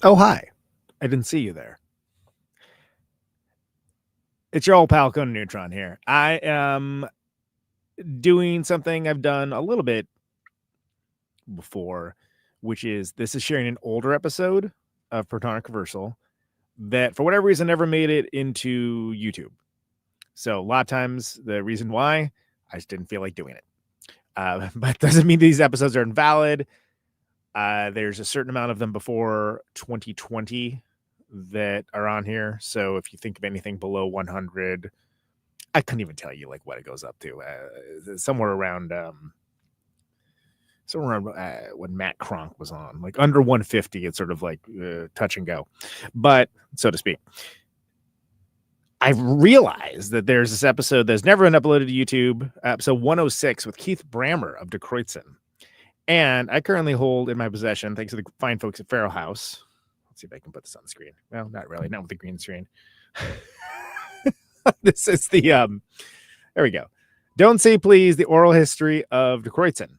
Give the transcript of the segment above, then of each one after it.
Oh, hi. I didn't see you there. It's your old pal Conan Neutron here. I am doing something I've done a little bit before, which is sharing an older episode of Protonic Reversal that for whatever reason never made it into YouTube. So a lot of times the reason why, I just didn't feel like doing it. But doesn't mean these episodes are invalid. There's a certain amount of them before 2020 that are on here. So if you think of anything below 100, I couldn't even tell you like what it goes up to. Somewhere around when Matt Kronk was on, like under 150, it's sort of like touch and go, but so to speak. I realized that there's this episode that's never been uploaded to YouTube, episode 106 with Keith Brammer of Die Kreuzen. And I currently hold in my possession, thanks to the fine folks at Farrell House. Let's see if I can put this on the screen. Well, not really, not with the green screen. This is the, there we go. Don't Say Please, the oral history of Die Kreuzen.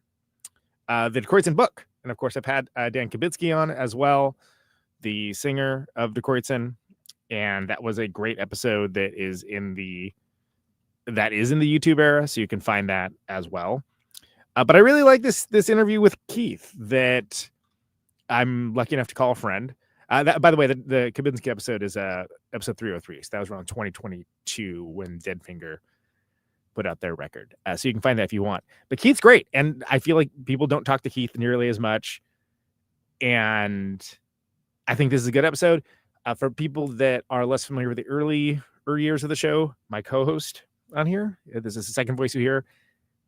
The Die Kreuzen book. And of course, I've had Dan Kibitsky on as well, the singer of Die Kreuzen. And that was a great episode that is in the YouTube era. So you can find that as well. But I really like this interview with Keith that I'm lucky enough to call a friend. By the way, the Kibitsky episode is episode 303. So that was around 2022 when Deadfinger put out their record. So you can find that if you want. But Keith's great. And I feel like people don't talk to Keith nearly as much. And I think this is a good episode. For people that are less familiar with the early years of the show, my co-host on here, this is the second voice you hear,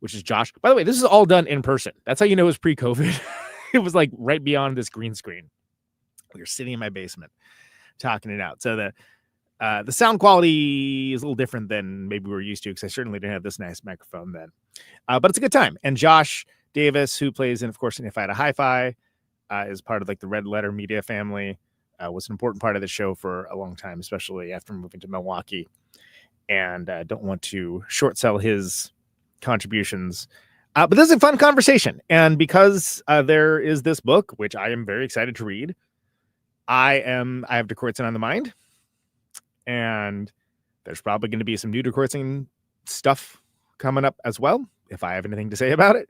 which is Josh. By the way, this is all done in person. That's how you know it was pre-COVID. It was like right beyond this green screen. We were sitting in my basement talking it out. So the sound quality is a little different than maybe we were used to, because I certainly didn't have this nice microphone then. But it's a good time. And Josh Davis, who plays in, of course, If I Had a Hi-Fi, is part of like the Red Letter Media family. Was an important part of the show for a long time, especially after moving to Milwaukee. And don't want to short sell his contributions. But this is a fun conversation. And because there is this book, which I am very excited to read, I have Die Kreuzen on the mind. And there's probably going to be some new Die Kreuzen stuff coming up as well, if I have anything to say about it.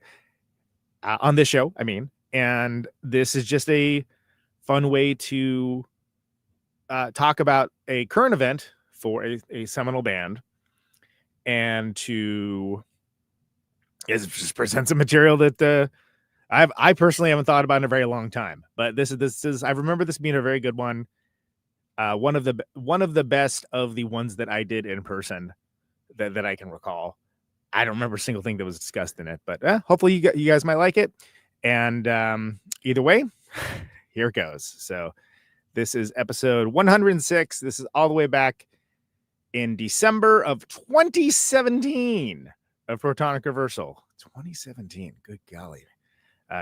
On this show, I mean. And this is just a fun way to talk about a current event for a seminal band, and to just present some material that I personally haven't thought about in a very long time. But this is I remember this being a very good one. One of the best of the ones that I did in person that I can recall. I don't remember a single thing that was discussed in it, but hopefully you guys might like it. And either way, here it goes. So this is episode 106. This is all the way back in December of 2017 of Protonic Reversal. 2017. Good golly.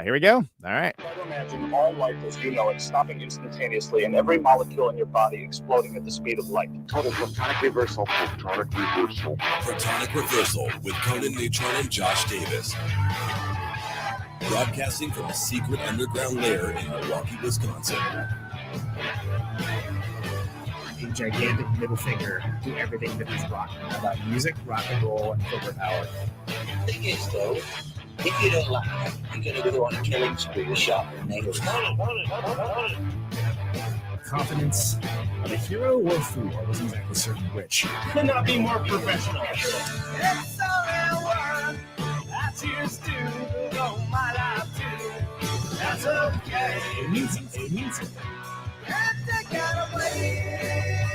Here we go. All right. Imagine all life as you know it stopping instantaneously and every molecule in your body exploding at the speed of light. Total Protonic Reversal. Protonic Reversal. Protonic Reversal with Conan Neutron and Josh Davis. Broadcasting from a secret underground lair in Milwaukee, Wisconsin. A gigantic middle finger to everything that is rock. About music, rock and roll, and corporate power. The thing is, though, if you don't like, you're going to go on a killing spree with sharp nails. Confidence of a hero or a fool. I wasn't exactly certain which. Could not be more professional. It's so real world. I choose to go my life too. That's okay. It means something. It means something. That's the kind of way.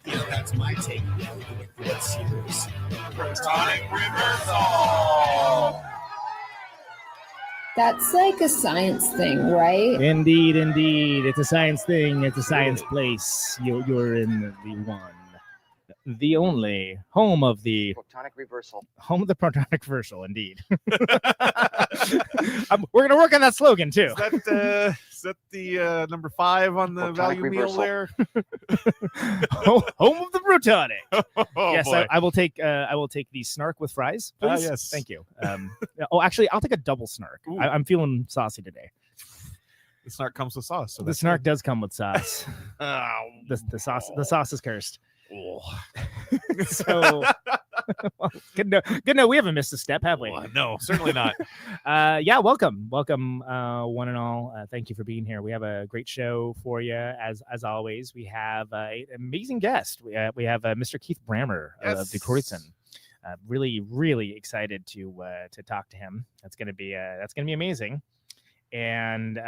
Yeah, that's my take. What's yours? Protonic Reversal. That's like a science thing, right? Indeed. It's a science thing. It's a science place. You're in the one, the only home of the Protonic Reversal. Home of the Protonic Reversal, indeed. We're gonna work on that slogan too. Is that the number 5 on the Protonic value Reversal. meal there? Home of the Protonic. Oh, Yes, boy. I will take the snark with fries, please. Yes. Thank you. Actually, I'll take a double snark. Ooh. I'm feeling saucy today. The snark comes with sauce. So The snark does come with sauce. The sauce is cursed. So well, good to know we haven't missed a step, have we? No, certainly not. Yeah, welcome, one and all. Thank you for being here. We have a great show for you, as always. We have an amazing guest. We have Mr. Keith Brammer of Die Kreuzen. Really excited to talk to him. That's gonna be amazing. And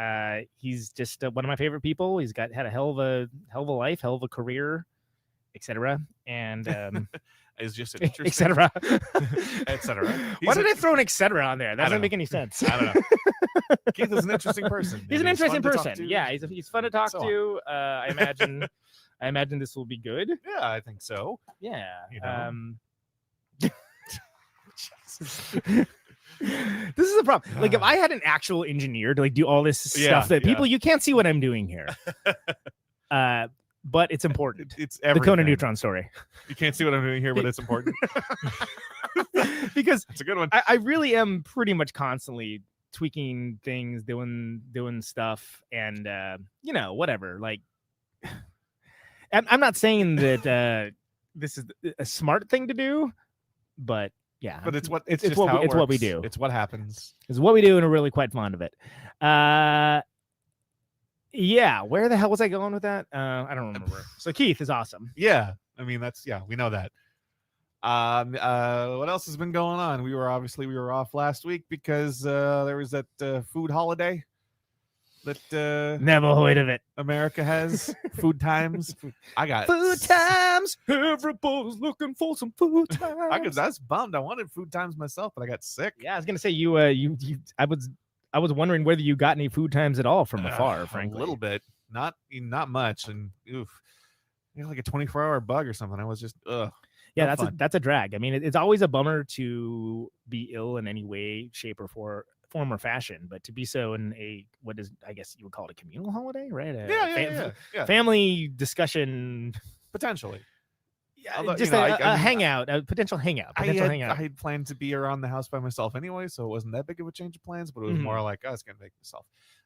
he's just one of my favorite people. He's had a hell of a life, hell of a career, etc. And It's just an interesting, etc. etc. Why did I throw an etc. on there? That doesn't make any sense. I don't know. Keith is an interesting person. He's an interesting person. Yeah, he's fun to talk So to. I imagine this will be good. Yeah, I think so. Yeah. You know. This is the problem. Like, if I had an actual engineer to do all this stuff that people, you can't see what I'm doing here. But it's important. It's the Conan Neutron story. You can't see what I'm doing here, but it's important. Because it's a good one. I really am pretty much constantly tweaking things, doing stuff, and whatever. Like, I'm not saying that this is a smart thing to do, but yeah, but it's what we do. It's what happens. It's what we do, and we're really quite fond of it. Yeah, where the hell was I going with that? I don't remember. So Keith is awesome. Yeah, I mean we know that. What else has been going on? We were off last week because there was that food holiday that never heard of it. America has food times. I got food times. Everybody's looking for some food times. I was bummed. I wanted food times myself, but I got sick. Yeah, I was gonna say I was wondering whether you got any food times at all from afar. Frankly, a little bit, not much, and like a 24-hour bug or something. I was just yeah, that's a drag. I mean, it's always a bummer to be ill in any way, shape, or form or fashion, but to be so in what is, I guess you would call it a communal holiday, right? Yeah. Family discussion, potentially. Yeah, although, just a hangout, a potential hangout. I had planned to be around the house by myself anyway, so it wasn't that big of a change of plans. But it was more like I was gonna make myself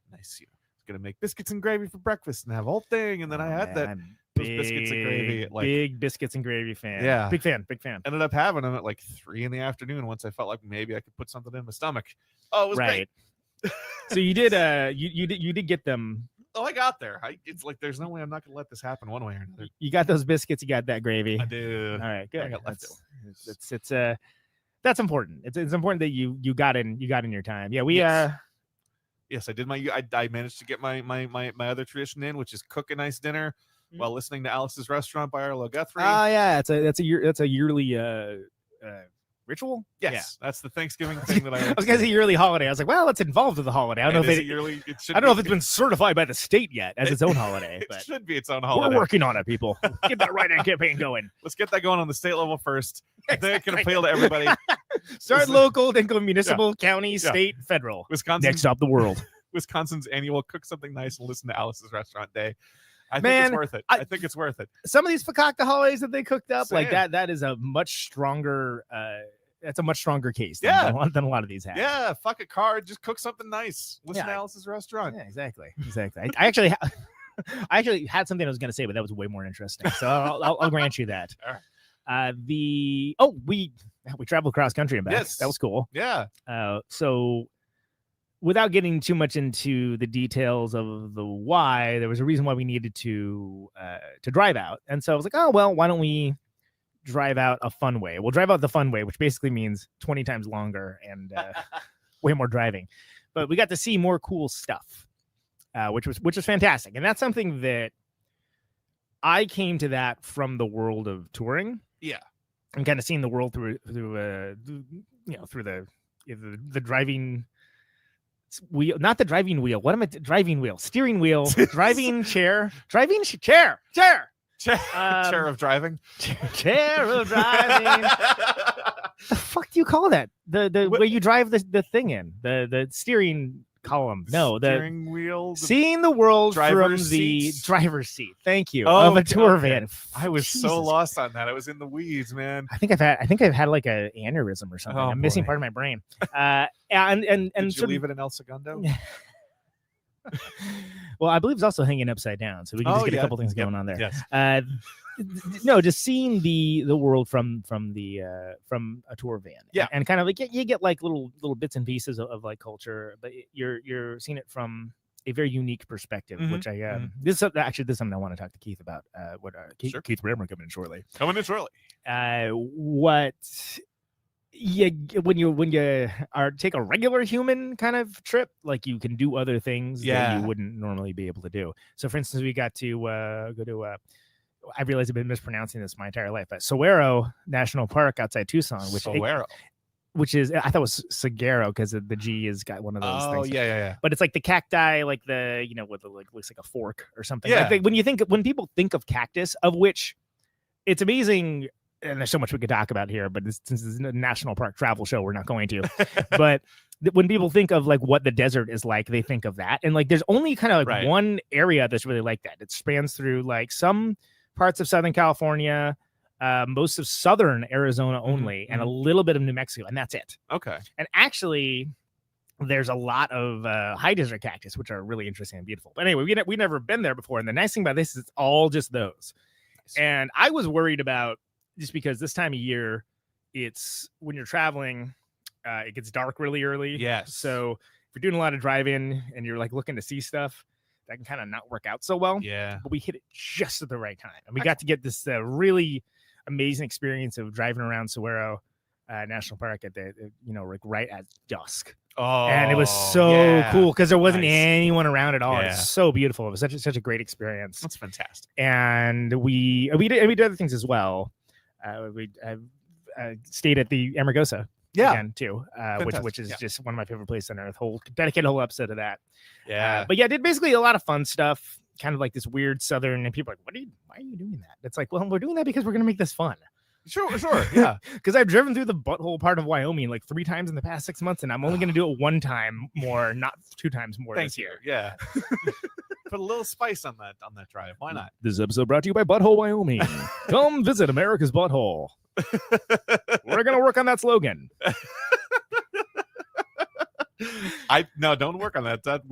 nice, gonna make biscuits and gravy for breakfast and have a whole thing, and then I had biscuits and gravy at big biscuits and gravy fan. Yeah, big fan. Ended up having them at like 3 p.m. once I felt like maybe I could put something in my stomach. Oh, it was great. So you did you did get them. Oh, I got there. It's like there's no way I'm not gonna let this happen one way or another. You got those biscuits, you got that gravy. I did. All right, good. I got leftovers. It's that's important. It's important that you got in your time. Yeah, we yes, I did I managed to get my other tradition in, which is cook a nice dinner while listening to Alice's Restaurant by Arlo Guthrie. Oh yeah, that's a yearly ritual. Yes, that's the Thanksgiving thing that I was gonna say yearly holiday. I was like, well, it's involved with the holiday. I don't know if it's been certified by the state yet as its own holiday. But it should be its own holiday. We're working on it, people. Get that write-in campaign going. Let's get that going on the state level first. Then it can appeal to everybody. Start local, then go municipal, county, state, federal. Wisconsin, next stop the world. Wisconsin's annual Cook Something Nice and Listen to Alice's Restaurant Day. I think it's worth it. I think it's worth it. Some of these fakakta holidays that they cooked up, like that is a much stronger that's a much stronger case than a lot of these have. Yeah, fuck a card, just cook something nice. Listen to Alice's Restaurant. Yeah, exactly. I actually had something I was going to say, but that was way more interesting. So I'll grant you that. All right. We traveled cross country and back. Yes. That was cool. Yeah. So without getting too much into the details of the why, there was a reason why we needed to drive out. And so I was like, oh, well, why don't we drive out a fun way? We'll drive out the fun way, which basically means 20 times longer and way more driving. But we got to see more cool stuff, which was fantastic. And that's something that I came to that from the world of touring. Yeah. And kind of seeing the world through the driving wheel, not the driving wheel. What am I? Driving wheel, steering wheel, driving chair, chair of driving. Chair of driving. The fuck do you call that? The where you drive the thing in the steering column. No, the steering wheel. Seeing the world from the driver's seat. Thank you. Of a tour van. I was so lost on that. I was in the weeds, man. I think I've had like a aneurysm or something. I'm missing part of my brain. And did you leave it in El Segundo? Well, I believe it's also hanging upside down, so we can just get a couple things going on there. Yes. No, just seeing the world from a tour van. Yeah. And kind of like you get like little bits and pieces of like culture, but you're seeing it from a very unique perspective, which I this is something I want to talk to Keith about. Keith Brammer coming in shortly. What when you take a regular human kind of trip, like you can do other things that you wouldn't normally be able to do. So, for instance, we got to go to. I realize I've been mispronouncing this my entire life, but Saguaro National Park outside Tucson, which is I thought it was Saguaro because the G has got one of those things. Oh, yeah. But it's like the cacti, like the with the like looks like a fork or something. Yeah. Like when people think of cactus, of which it's amazing, and there's so much we could talk about here, but since it's a national park travel show, we're not going to. But when people think of like what the desert is like, they think of that, and like there's only kind of like one area that's really like that. It spans through like some parts of Southern California, most of Southern Arizona only, and a little bit of New Mexico, and that's it. Okay. And actually, there's a lot of high desert cactus, which are really interesting and beautiful. But anyway, we've never been there before, and the nice thing about this is it's all just those. And I was worried about, just because this time of year, it's when you're traveling, it gets dark really early. Yes. So if you're doing a lot of drive-in and you're like looking to see stuff, that can kind of not work out so well. Yeah. But we hit it just at the right time. And we got to get this really amazing experience of driving around Saguaro National Park at the, like right at dusk. Oh, and it was so cool because there wasn't Nice. anyone around at all. Yeah. It's so beautiful. It was such a great experience. That's fantastic. And we did other things as well. We stayed at the Amargosa again too, which is just one of my favorite places on earth. Dedicated a whole episode of that. Yeah. But yeah, did basically a lot of fun stuff, kind of like this weird Southern, and people are like, why are you doing that? It's like, well, we're doing that because we're going to make this fun. Sure. Yeah. Because I've driven through the butthole part of Wyoming like 3 times in the past 6 months, and I'm only going to do it 1 time more, not 2 times more this year. Yeah. Put a little spice on that drive. Why not? This episode brought to you by Butthole Wyoming. Come visit America's Butthole. We're going to work on that slogan. No, don't work on that. That's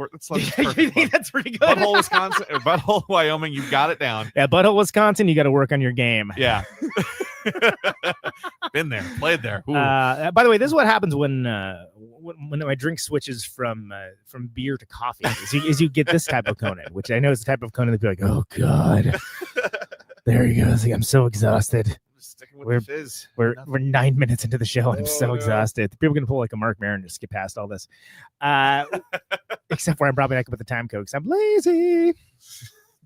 You think that's pretty good? Butthole, Wisconsin, or Butthole, Wyoming. You got it down. Yeah, Butthole, Wisconsin. You got to work on your game. Yeah. Been there, played there. By the way, this is what happens when my drink switches from beer to coffee. Is you get this type of Conan, which I know is the type of Conan that be like, oh god, there he goes. Like, I'm so exhausted. We're 9 minutes into the show, and I'm so exhausted. People are gonna pull like a Mark Maron to skip past all this, except for I'm probably not gonna put the time code because I'm lazy.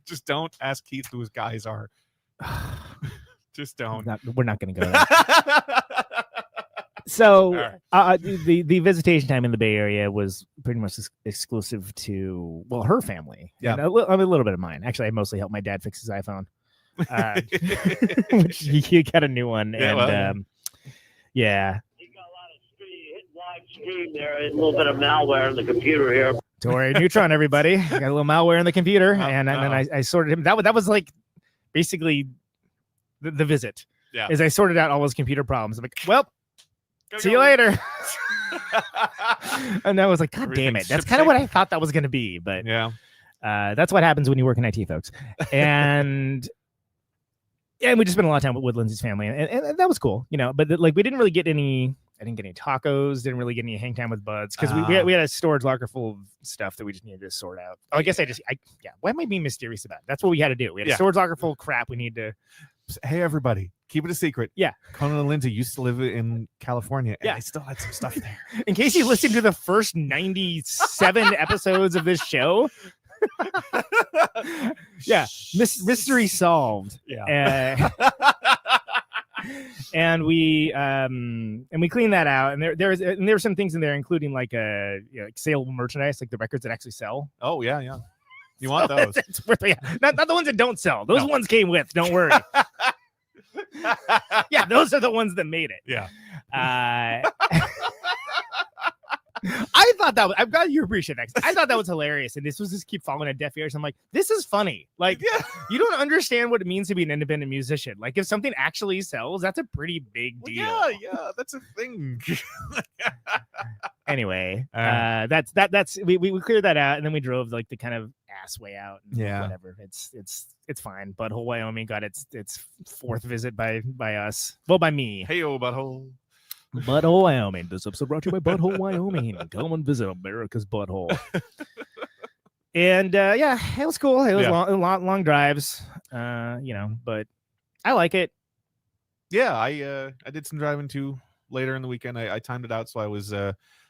Just don't ask Keith who his guys are. Just don't. We're not going to go there. So the visitation time in the Bay Area was pretty much exclusive to, well, her family. Yeah. And a little bit of mine. Actually, I mostly helped my dad fix his iPhone. Which he got a new one. Yeah, and yeah. You got a lot of live stream there. A little bit of malware in the computer here. Don't worry, Neutron, everybody. I got a little malware in the computer. And then I sorted him. That was like basically the visit. Yeah. As I sorted out all his computer problems. I'm like, well, see you later. And I was like, God damn it. That's kind of what I thought that was going to be. But yeah, that's what happens when you work in IT, folks. And we just spent a lot of time with Lindsay's family. And that was cool, But like, we didn't really get any. I didn't get any tacos. Didn't really get any hang time with buds because we had a storage locker full of stuff that we just needed to sort out. Oh, I guess why am I being mysterious about it? That's what we had to do. We had a storage locker full of crap. We need to. Hey, everybody, keep it a secret. Yeah. Conan and Lindsay used to live in California, and I still had some stuff there. In case you listened to the first 97 episodes of this show. Yeah. Mystery solved. Yeah. And we cleaned that out, and there were some things in there, including like like saleable merchandise, like the records that actually sell. Oh yeah. You want those? That's not the ones that don't sell. Those ones came with. Don't worry. Yeah, those are the ones that made it. Yeah. I thought that I'm glad you appreciate that. 'Cause I thought that was hilarious, and this was just keep falling on deaf ears. I'm like, this is funny. Like, you don't understand what it means to be an independent musician. Like, if something actually sells, that's a pretty big deal. Yeah, that's a thing. Anyway, that's we cleared that out, and then we drove like the kind of ass way out. And Yeah. whatever. It's fine. Butthole, Wyoming got its fourth visit by us. Well, by me. Hey, oh, butthole. Butthole, Wyoming. This episode brought to you by Butthole, Wyoming. Come and visit America's butthole. And yeah, it was cool. It was long drives, but I like it. Yeah, I did some driving too later in the weekend. I timed it out so I was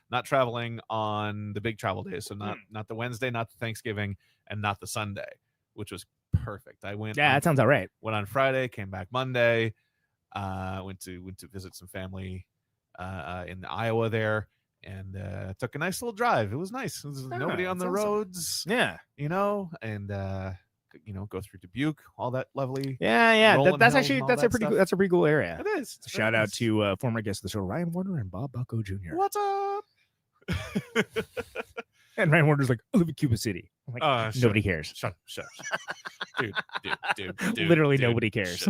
not traveling on the big travel days. So not the Wednesday, not the Thanksgiving, and not the Sunday, which was perfect. I went. Yeah, that sounds all right. Went on Friday, came back Monday. Went to visit some family in Iowa there, and took a nice little drive. It was nice. There was nobody on the roads. Yeah, and go through Dubuque, all that lovely. Yeah. That's a pretty cool area. It is. Shout out to former guest of the show, Ryan Warner and Bob Bucko Jr. What's up? And Ryan Warner's like, I live in Cuba City. I'm like, nobody cares. Shut. Dude. Literally nobody cares.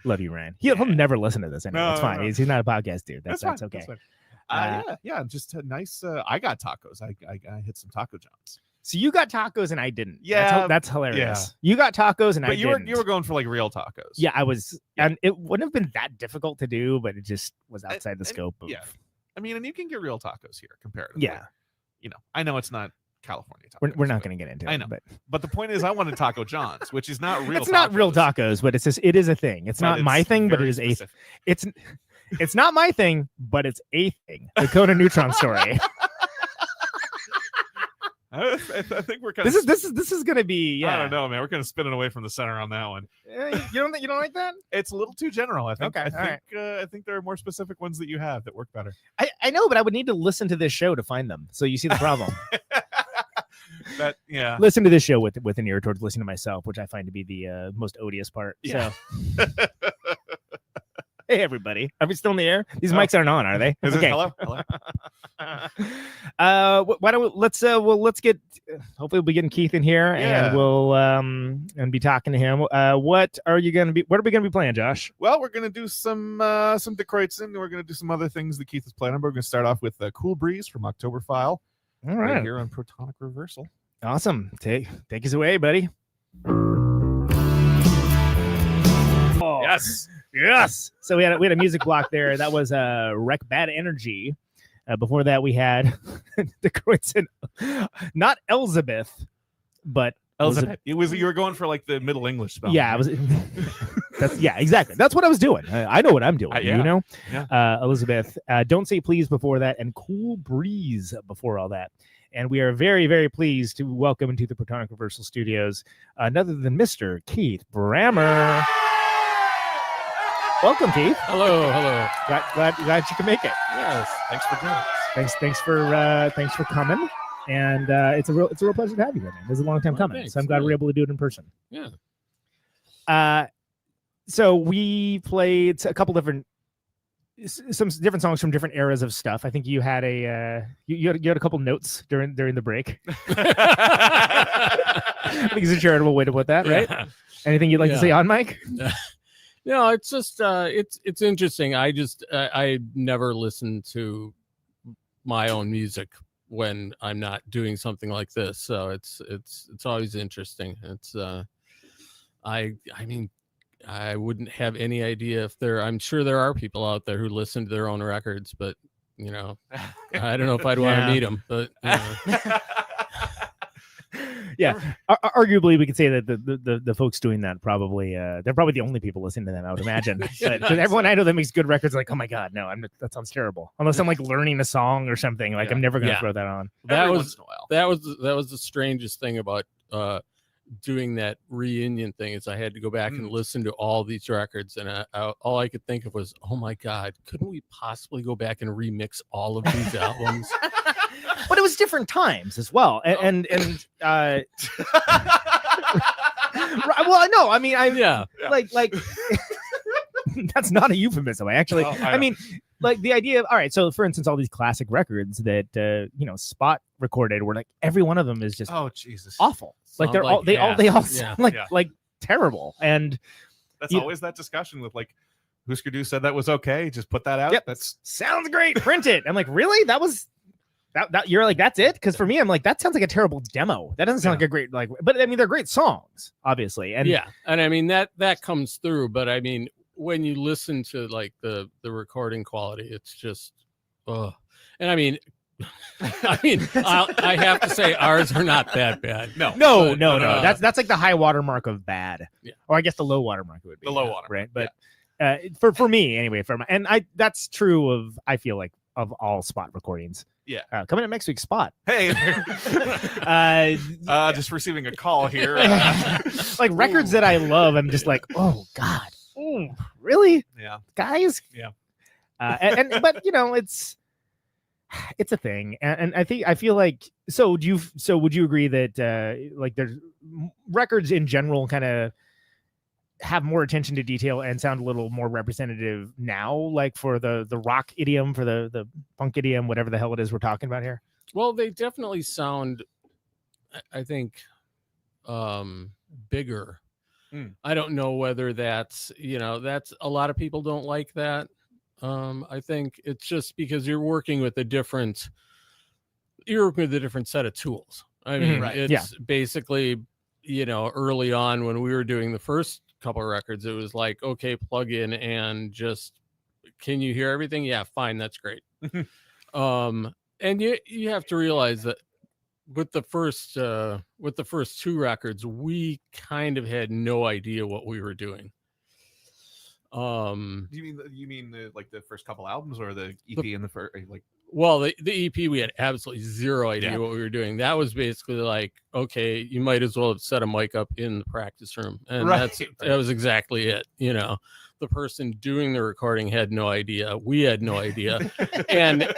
Love you, Ryan. He'll never listen to this anyway. It's fine. No. He's not a podcast dude. That's okay. That's fine. Just a nice. I got tacos. I hit some Taco Johns. So you got tacos and I didn't. Yeah, that's hilarious. Yeah. You got tacos and I didn't. You were going for like real tacos. Yeah, I was, and it wouldn't have been that difficult to do, but it just was outside the scope of. Yeah, I mean, and you can get real tacos here comparatively. Yeah, I know it's not California tacos. We're not going to get into it. I know, but the point is, I wanted Taco John's, which is not real. It's not real tacos, but it is a thing. It's not my thing, but it is specific. It's not my thing, but it's a thing. The Conan Neutron story. I think we're kind of. This is gonna be. Yeah. I don't know, man. We're kind of spinning away from the center on that one. You don't like that? It's a little too general. I think. Okay. I think there are more specific ones that you have that work better. I know, but I would need to listen to this show to find them. So you see the problem. Listen to this show with an ear towards listening to myself, which I find to be the most odious part. Yeah. So. Hey everybody, are we still in the air? These mics aren't on, are they? Okay. Hello. Why don't we, let's get. Hopefully, we'll be getting Keith in here, and we'll and be talking to him. What are we gonna be playing, Josh? Well, we're gonna do some Die Kreuzen. We're gonna do some other things that Keith is playing. We're gonna start off with Cool Breeze from Oktoberfile. All right, here on Protonic Reversal. Awesome. Take us away, buddy. Oh. Yes. So we had a music block there. That was Wreck Bad Energy. Before that, we had Die Kreuzen, not Elizabeth, but Elizabeth. You were going for like the Middle English spelling. Yeah, right? Exactly. That's what I was doing. I know what I'm doing. Yeah. Elizabeth. Don't Say Please before that, and Cool Breeze before all that. And we are very, very pleased to welcome into the Protonic Reversal Studios none other than Mr. Keith Brammer. Welcome, Keith. Hello. Glad you can make it. Yes. Thanks for joining us. Thanks for coming. And it's a real pleasure to have you here, man. This is a long time coming. Thanks. So I'm glad we're able to do it in person. Yeah. So we played some different songs from different eras of stuff. I think you had you had a couple notes during the break. I think it's a charitable way to put that, right? Yeah. Anything you'd like to say on mic? No, it's just it's interesting. I never listen to my own music when I'm not doing something like this. So it's always interesting. It's I mean, I wouldn't have any idea if I'm sure there are people out there who listen to their own records, but I don't know if I'd want to meet them, but yeah, arguably we could say that the folks doing that probably they're probably the only people listening to them, I would imagine. But everyone I know that makes good records like, oh my god, no, that sounds terrible. Unless I'm like learning a song or something, like I'm never gonna throw that on. That was the strangest thing about doing that reunion thing is I had to go back and listen to all these records, and all I could think of was, oh my god, couldn't we possibly go back and remix all of these albums? But it was different times as well, and well, no, I mean, like that's not a euphemism. Actually, I mean, like the idea of, all right, so for instance, all these classic records that Spot recorded were like every one of them is just Oh Jesus. awful. Like Sound they're all they all yeah. sound like terrible. And That's you- always that discussion with like Husker Du said that was okay. Just put that out. Yep. That's sounds great. Print it. I'm like, really? That was that you're like, that's it? Because for me, I'm like, that sounds like a terrible demo. That doesn't sound like a great but I mean, they're great songs, obviously. And yeah, and I mean that comes through, but I mean when you listen to like the recording quality, it's just and I mean I have to say ours are not that bad. No. That's like the high watermark of bad. Yeah. Or I guess the low watermark would be the low water. right. But for me anyway, that's true of, I feel like, of all Spot recordings. Yeah. Coming up next week, Spot. Hey, just receiving a call here. Like records that I love, I'm just like, oh God, really? Yeah, guys. Yeah. But it's a thing, and I feel like so. Would you agree that like there's records in general kind of have more attention to detail and sound a little more representative now, like for the rock idiom, for the punk idiom, whatever the hell it is we're talking about here? Well, they definitely sound, I think, bigger. I don't know whether that's a lot of people don't like that. I think it's just because you're working with a different set of tools. I mean, it's basically, early on when we were doing the first couple of records, it was like, okay, plug in and just, can you hear everything? Yeah, fine, that's great. And you have to realize that with the first two records, we kind of had no idea what we were doing. You mean the first couple albums or the EP and the first like? Well, the EP, we had absolutely zero idea what we were doing. That was basically like, okay, you might as well have set a mic up in the practice room, and that was exactly it. The person doing the recording had no idea. We had no idea, and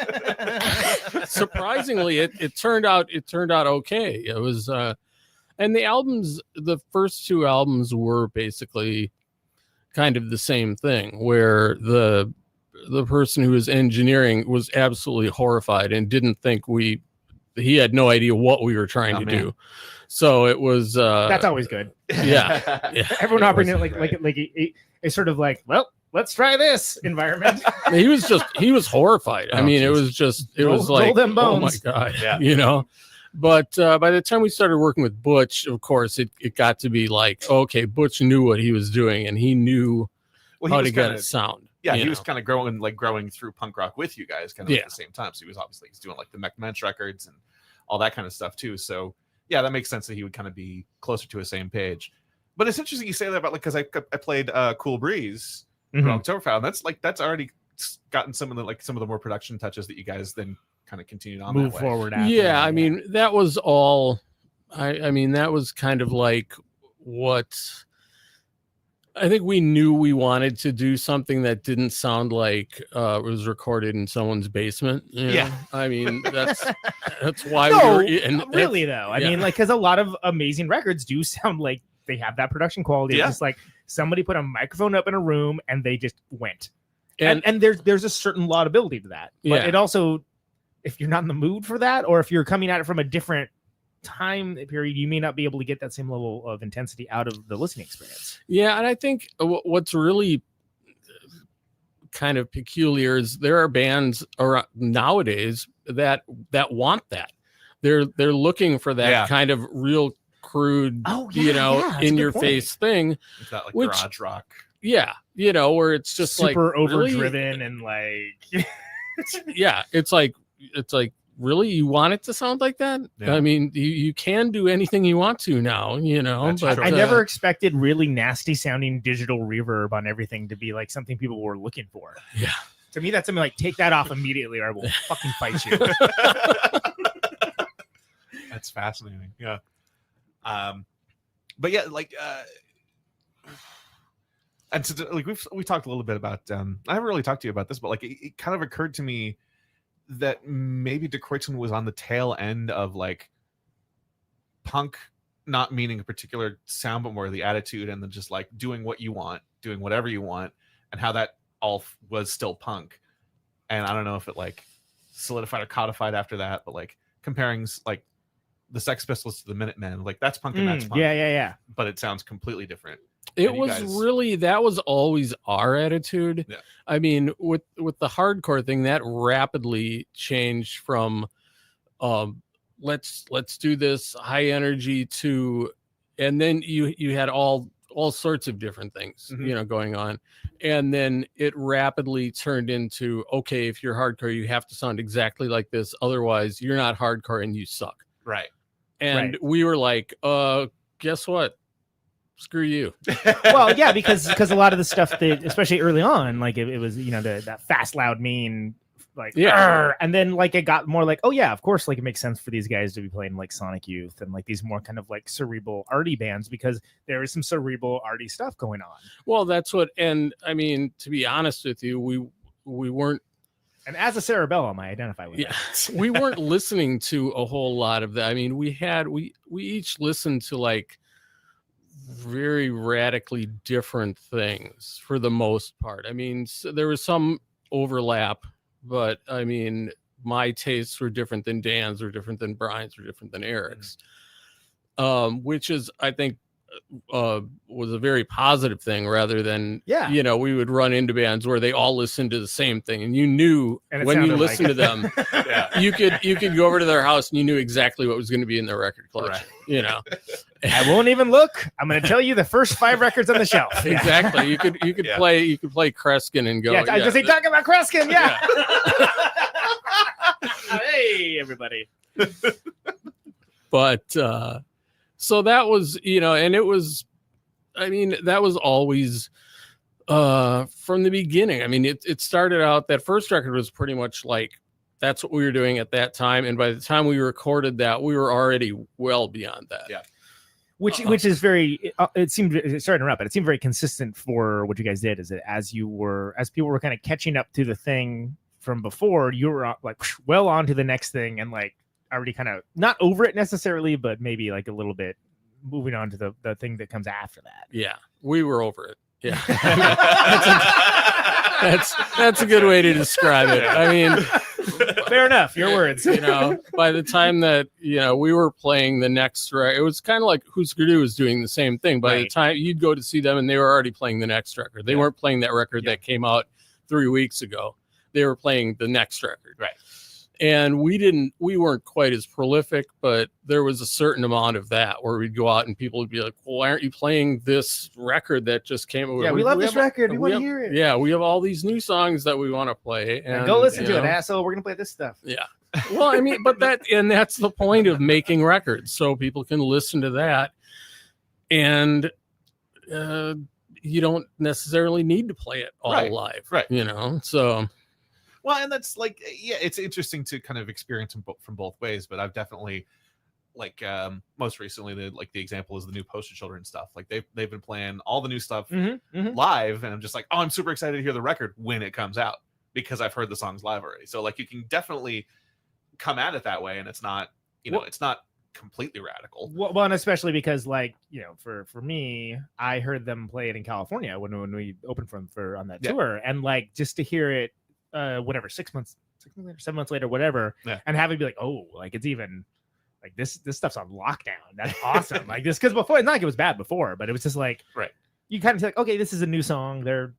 surprisingly, it turned out okay. It was, and the first two albums were basically kind of the same thing, where the person who was engineering was absolutely horrified and didn't think he had no idea what we were trying to do. So it was that's always good. Yeah. Everyone operating like a sort of like, well, let's try this environment. He was horrified. I mean, it was like, them bones. Oh my God, But by the time we started working with Butch, of course, it got to be like, okay, Butch knew what he was doing, and he knew how to get it sound. Yeah, he was kind of growing through punk rock with you guys kind of at the same time. So he's doing like the Mech Mensch records and all that kind of stuff too. So yeah, that makes sense that he would kind of be closer to a same page. But it's interesting you say that about, like, because I played Cool Breeze from Oktoberfest, and that's already gotten some of the more production touches that you guys then kind of continued on move that forward way. after. I mean, that was all. I mean, that was kind of like what I think we knew we wanted to do, something that didn't sound like it was recorded in someone's basement. I mean, that's why we were. And really though, I mean, like, because a lot of amazing records do sound like they have that production quality. It's just like somebody put a microphone up in a room and they just went. And there's a certain laudability to that. But it also, if you're not in the mood for that, or if you're coming at it from a different time period, you may not be able to get that same level of intensity out of the listening experience. Yeah, and I think what's really kind of peculiar is there are bands nowadays that want that. They're looking for that kind of real crude, in your face thing. It's not like garage rock. Yeah, where it's just super like overdriven and like it's like, really, you want it to sound like that? I mean, you can do anything you want to now, but I never expected really nasty sounding digital reverb on everything to be like something people were looking for. Yeah, to me that's something like, take that off immediately or I will fucking fight you. That's fascinating. But yeah, like and so, like, we talked a little bit about I haven't really talked to you about this, but like it kind of occurred to me that maybe Die Kreuzen was on the tail end of like punk, not meaning a particular sound, but more the attitude, and then just like doing what you want, doing whatever you want, and how that all was still punk. and I don't know if it like solidified or codified after that, but like comparing like the Sex Pistols to the Minutemen, like that's punk and that's punk. Yeah. But it sounds completely different. It was really, that was always our attitude. Yeah. I mean, with the hardcore thing, that rapidly changed from let's do this high energy to, and then you had all sorts of different things, you know, going on. And then it rapidly turned into, okay, if you're hardcore, you have to sound exactly like this. Otherwise, you're not hardcore and you suck. Right. And we were like, guess what? Screw you. Well, yeah, because a lot of the stuff that, especially early on, like it was, you know, that fast, loud, mean, like, and then like it got more like, oh yeah, of course, like it makes sense for these guys to be playing like Sonic Youth and like these more kind of like cerebral arty bands, because there is some cerebral arty stuff going on. Well, that's what, and I mean, to be honest with you, we weren't. And as a cerebellum, I identify with that. We weren't listening to a whole lot of that. I mean, we each listened to like very radically different things for the most part. I mean, there was some overlap, but I mean, my tastes were different than Dan's, or different than Brian's, or different than Eric's, which is, I think, was a very positive thing, rather than, you know, we would run into bands where they all listened to the same thing, and you knew when you listened to them, you could go over to their house and you knew exactly what was going to be in their record collection, you know. I won't even look. I'm going to tell you the first 5 records on the shelf. Exactly. You could play Kreskin and go. Yeah, I was just talking about Kreskin. Yeah. Hey, everybody. But so that was, you know, and it was, I mean, that was always from the beginning. I mean, it started out, that first record was pretty much like, that's what we were doing at that time. And by the time we recorded that, we were already well beyond that. Yeah. Which is very, it seemed, sorry to interrupt, but it seemed very consistent for what you guys did, is that as people were kind of catching up to the thing from before, you were like well on to the next thing, and like already kind of not over it necessarily, but maybe like a little bit moving on to the thing that comes after that. Yeah, we were over it. Yeah. That's a good way to describe it. I mean, fair enough. Your words. You know, by the time that, you know, we were playing the next record, it was kind of like Husker Du was doing the same thing. By the time you'd go to see them, and they were already playing the next record. They weren't playing that record that came out 3 weeks ago. They were playing the next record. Right. And we weren't quite as prolific, but there was a certain amount of that where we'd go out and people would be like, well, why aren't you playing this record that just came out? Yeah, we love this record. We want to hear it. Yeah, we have all these new songs that we want to play. And go listen to it, asshole. We're going to play this stuff. Yeah. Well, I mean, but that's the point of making records, so people can listen to that. And you don't necessarily need to play it all live. Right. You know, so... Well, and that's like, yeah, it's interesting to kind of experience from both ways. But I've definitely, like, most recently, the example is the new Poster Children stuff. Like they've been playing all the new stuff live, and I'm just like, oh, I'm super excited to hear the record when it comes out, because I've heard the songs live already. So like, you can definitely come at it that way, and it's not, you know, it's not completely radical. Well, and especially because, like, you know, for me, I heard them play it in California when we opened for on that tour, and like just to hear it. Whatever, 6 months later, 7 months later, whatever, and have it be like, oh, like it's even like this stuff's on lockdown. That's awesome. Like this, because before, it's not like it was bad before, but it was just like, you kind of like, okay, this is a new song. They're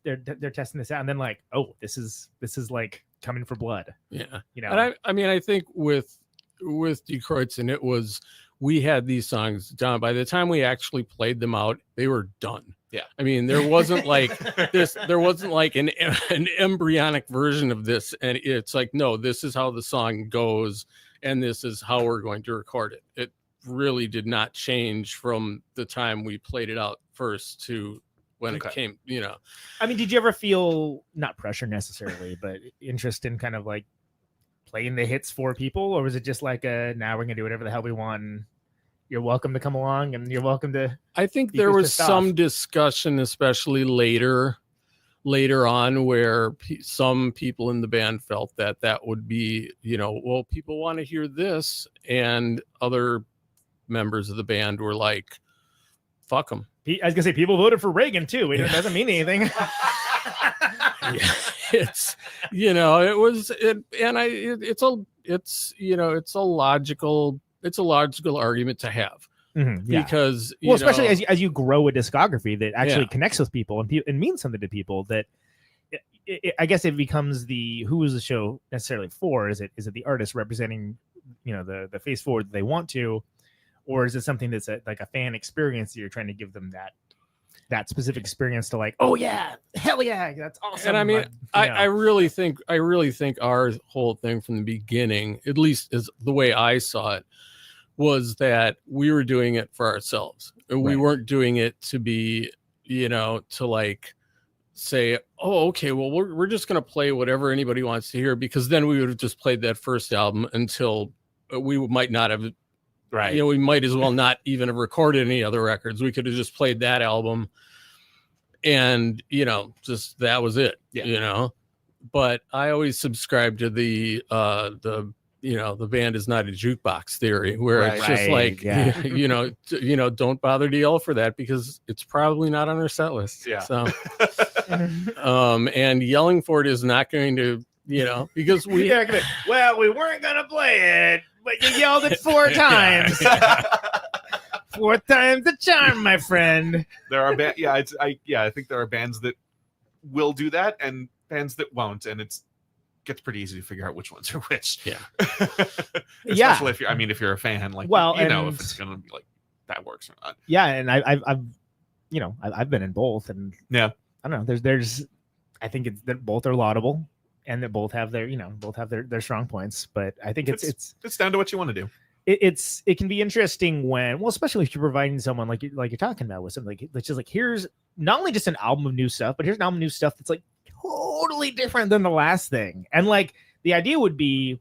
testing this out, and then like, oh, this is like coming for blood. Yeah, you know. And I mean, I think with Die Kreuzen, it was, we had these songs done. By the time we actually played them out, they were done. Yeah. I mean, there wasn't like there wasn't like an embryonic version of this. And it's like, no, this is how the song goes, and this is how we're going to record it. It really did not change from the time we played it out first to when it came, you know. I mean, did you ever feel, not pressure necessarily, but interest in kind of like playing the hits for people? Or was it just like now we're going to do whatever the hell we want, and you're welcome to come along, and you're welcome to... I think there was some discussion, especially later on, where some people in the band felt that would be, you know, well, people want to hear this, and other members of the band were like, fuck them. I was gonna say, people voted for Reagan too. It doesn't mean anything. it's it was it, and it's a logical argument to have. Yeah. Because especially as you grow a discography that actually connects with people and means something to people, that I guess it becomes who is the show necessarily for? Is it the artist representing the face forward that they want to, or is it something that's like a fan experience that you're trying to give them that specific experience to, like, oh yeah, hell yeah, that's awesome. And I mean, I really think our whole thing from the beginning, at least is the way I saw it, was that we were doing it for ourselves. And we weren't doing it to be, to like say, oh, okay, well, we're just going to play whatever anybody wants to hear, because then we would have just played that first album until we might not have, we might as well not even have recorded any other records. We could have just played that album and, just that was it, but I always subscribe to the band is not a jukebox theory, where it's just like, don't bother to yell for that because it's probably not on our set list. Yeah. So, and yelling for it is not going to, because we weren't going to play it, but you yelled it 4 times. 4 times the charm, my friend. There are I think there are bands that will do that and bands that won't, and gets pretty easy to figure out which ones are which. Yeah. Especially if you're a fan, like, if it's gonna be like that works or not. Yeah, and I've been in both, and I don't know. There's I think it's that both are laudable, and that both have their their strong points. But I think it's down to what you want to do. It can be interesting when, especially if you're providing someone like you're talking about with something like, just like, here's not only just an album of new stuff, but here's an album of new stuff that's like totally different than the last thing. And like, the idea would be,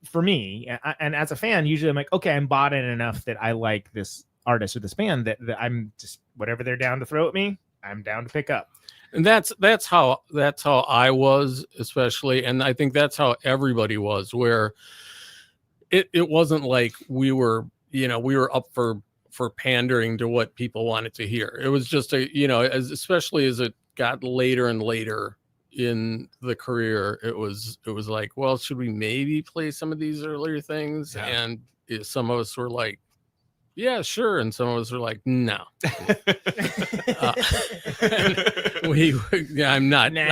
for me, and as a fan, usually I'm like, okay, I'm bought in enough that I like this artist or this band that I'm just, whatever they're down to throw at me, I'm down to pick up. And that's how I was, especially, and I think that's how everybody was, where it wasn't like we were up for pandering to what people wanted to hear. It was just especially as it got later and later in the career, it was like, well, should we maybe play some of these earlier things? Yeah. And some of us were like, yeah, sure. And some of us were like, no.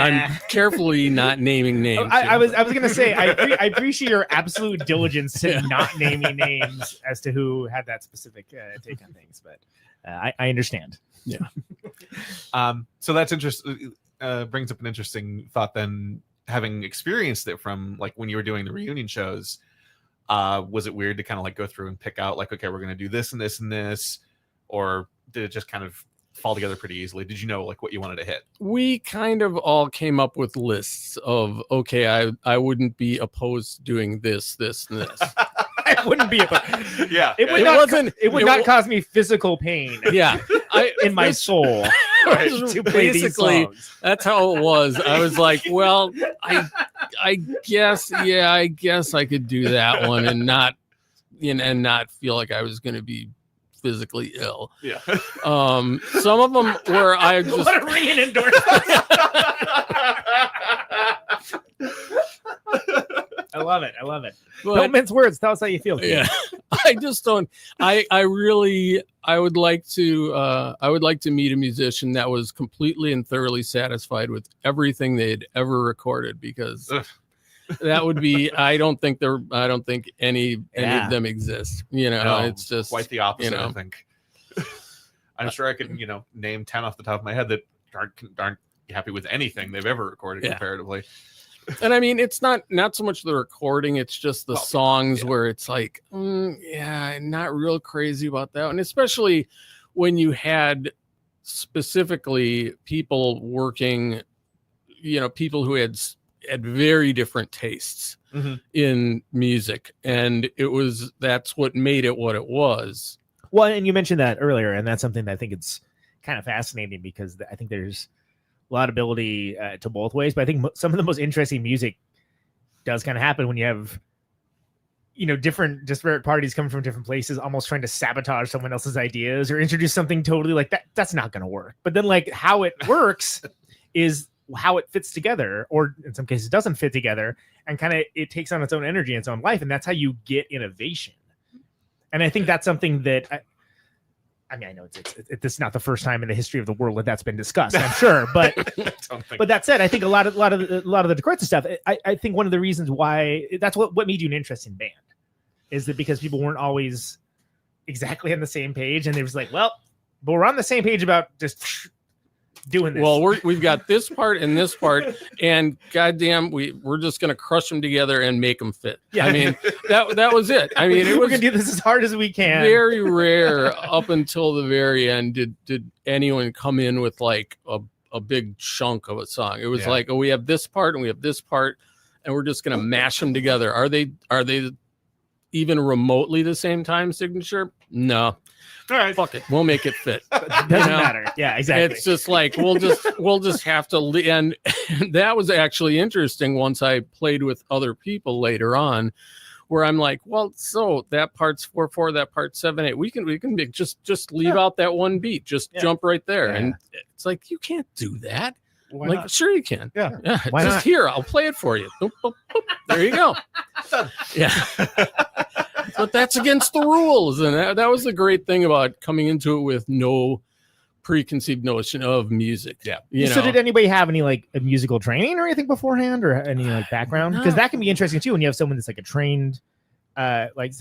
I'm carefully not naming names. I was going to say, I appreciate your absolute diligence to not naming names as to who had that specific take on things, but I understand. Yeah. So that's interesting. Brings up an interesting thought then, having experienced it from like when you were doing the reunion shows. Was it weird to kind of like go through and pick out like, okay, we're going to do this and this and this, or did it just kind of fall together pretty easily? Did you know like what you wanted to hit? We kind of all came up with lists of, okay, I wouldn't be opposed to doing this, and this. I wouldn't be opposed. Yeah. It would not cause me physical pain. Yeah. In my soul. To play these songs. That's how it was. I was like, well, I guess I could do that one and not feel like I was going to be physically ill. Yeah. Some of them where I just what a ringing endorsement. I love it. But, don't mince words. Tell us how you feel. Yeah. I just don't. I would like to meet a musician that was completely and thoroughly satisfied with everything they'd ever recorded, because that would be. I don't think any of them exist. No, it's just quite the opposite. I think. I'm sure I could name 10 off the top of my head that aren't happy with anything they've ever recorded comparatively. And I mean, it's not so much the recording, it's just the songs where it's like, not real crazy about that. And especially when you had specifically people working, people who had very different tastes in music. And that's what made it what it was. Well, and you mentioned that earlier, and that's something that I think it's kind of fascinating, because I think there's a lot of ability to both ways, but I think some of the most interesting music does kind of happen when you have, different disparate parties coming from different places, almost trying to sabotage someone else's ideas or introduce something totally like that. That's not going to work. But then like how it works is how it fits together, or in some cases doesn't fit together, and kind of it takes on its own energy, its own life, and that's how you get innovation. And I think that's something that I mean, I know it's not the first time in the history of the world that that's been discussed, I'm sure, but but that said, I think a lot of the Die Kreuzen stuff, I think one of the reasons why that's what made you an interesting band is that because people weren't always exactly on the same page, and they was like, well, but we're on the same page about just doing this. Well, we've got this part and this part, and goddamn, we're just gonna crush them together and make them fit. Yeah. I mean, that was it. I mean, we're gonna do this as hard as we can. Very rare up until the very end did anyone come in with like a big chunk of a song. It was like, oh, we have this part and we have this part, and we're just gonna mash them together. Are they even remotely the same time signature? No. All right, fuck it, we'll make it fit. Doesn't matter. Yeah, exactly. It's just like we'll just have to and that was actually interesting once I played with other people later on, where I'm like, well, so that part's 4/4, that part's 7/8. We can make, just leave out that one beat, just jump right there. And it's like, you can't do that. Why like not? Sure you can. Yeah. Why just not? Here, I'll play it for you. Boop, boop, boop. There you go. Yeah. But that's against the rules, and that was the great thing about coming into it with no preconceived notion of music. Yeah. You So know? Did anybody have any like a musical training or anything beforehand, or any like background? Because that can be interesting too when you have someone that's like a trained, like